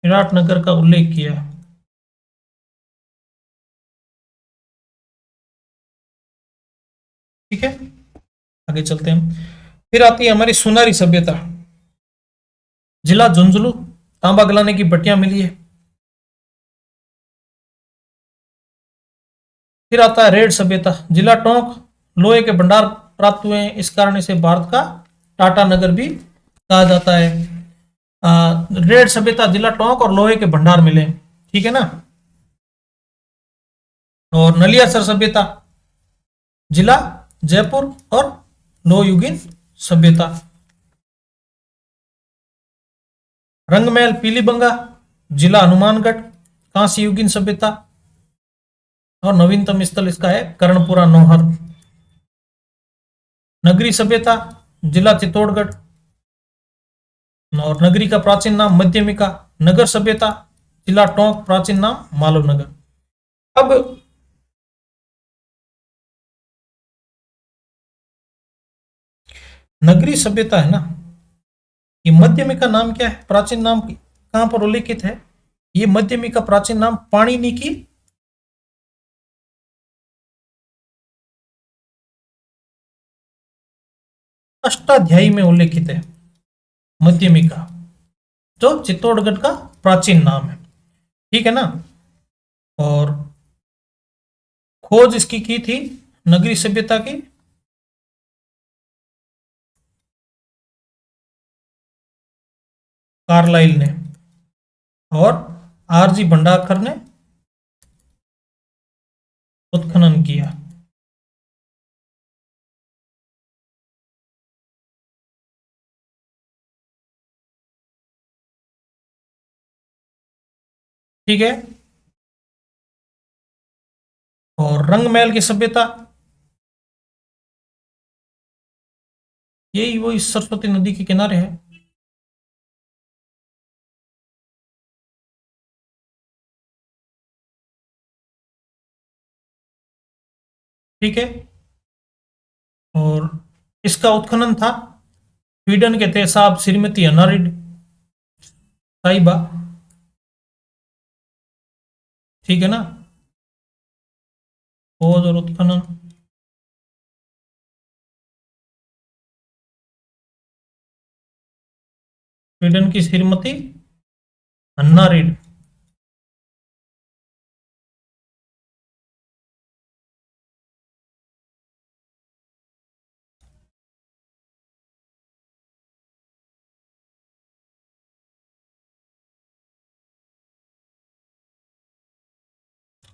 विराटनगर का उल्लेख किया। ठीक है, आगे चलते हैं। फिर आती है हमारी सुनारी सभ्यता। जिला झुंझुनू तांबा गलाने की भट्टियां मिली है। फिर आता है रेड सभ्यता। जिला टोंक लोहे के भंडार प्राप्त हुए हैं, इस कारण इसे भारत का टाटा नगर भी कहा जाता है। रेड सभ्यता, जिला टोंक और लोहे के भंडार मिले। ठीक है ना। और नलियासर सभ्यता, जिला जयपुर और लोहयुगीन सभ्यता। रंगमहल पीलीबंगा, जिला हनुमानगढ़, कांस्य युगीन सभ्यता। और नवीनतम स्थल इसका है कर्णपुरा नौहर। नगरी सभ्यता, जिला चित्तौड़गढ़। और नगरी का प्राचीन नाम मध्यमिका। नगर सभ्यता, जिला टोंक, प्राचीन नाम मालव नगर। अब नगरी सभ्यता है ना, ये मध्यमिका नाम क्या है, प्राचीन नाम कहां पर उल्लेखित है? ये मध्यमिका प्राचीन नाम पाणिनि की अष्टाध्यायी में उल्लेखित है। मध्यमिका जो चित्तौड़गढ़ का प्राचीन नाम है। ठीक है ना। और खोज इसकी की थी नगरी सभ्यता की कार्लाइल ने, और आरजी भंडारकर ने उत्खनन किया। ठीक है। और रंगमहल की सभ्यता, यही वो इस सरस्वती नदी के किनारे है। ठीक है। और इसका उत्खनन था स्वीडन के थे साहब श्रीमती अनारिड साहिबा। ठीक है ना। खोज और उत्खनन स्वीडन की श्रीमती अन्ना रीड।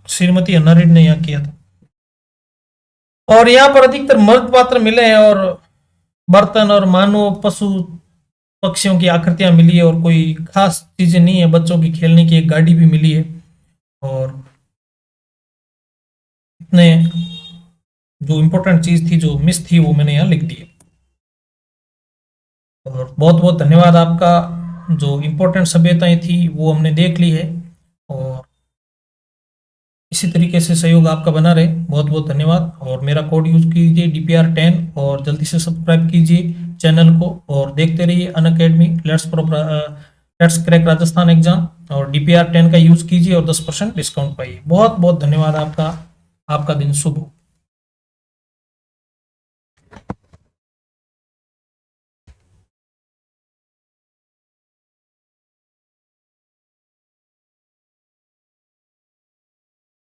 श्रीमती अन्ना रीड ने यहाँ किया था। और यहाँ पर अधिकतर मृत पात्र मिले हैं, और बर्तन और मानव पशु पक्षियों की आकृतियां मिली है, और कोई खास चीजें नहीं है। बच्चों की खेलने की एक गाड़ी भी मिली है। और इतने जो इम्पोर्टेंट चीज थी, जो मिस थी, वो मैंने यहाँ लिख दी है। और बहुत बहुत धन्यवाद आपका। जो इम्पोर्टेंट सभ्यताएं थी वो हमने देख ली है, और इसी तरीके से सहयोग आपका बना रहे। बहुत बहुत धन्यवाद। और मेरा कोड यूज कीजिए DPR10, और जल्दी से सब्सक्राइब कीजिए चैनल को, और देखते रहिए Unacademy let's crack Rajasthan exam. और DPR10 का यूज कीजिए और 10% डिस्काउंट पाइए। बहुत बहुत धन्यवाद आपका। आपका दिन शुभ हो।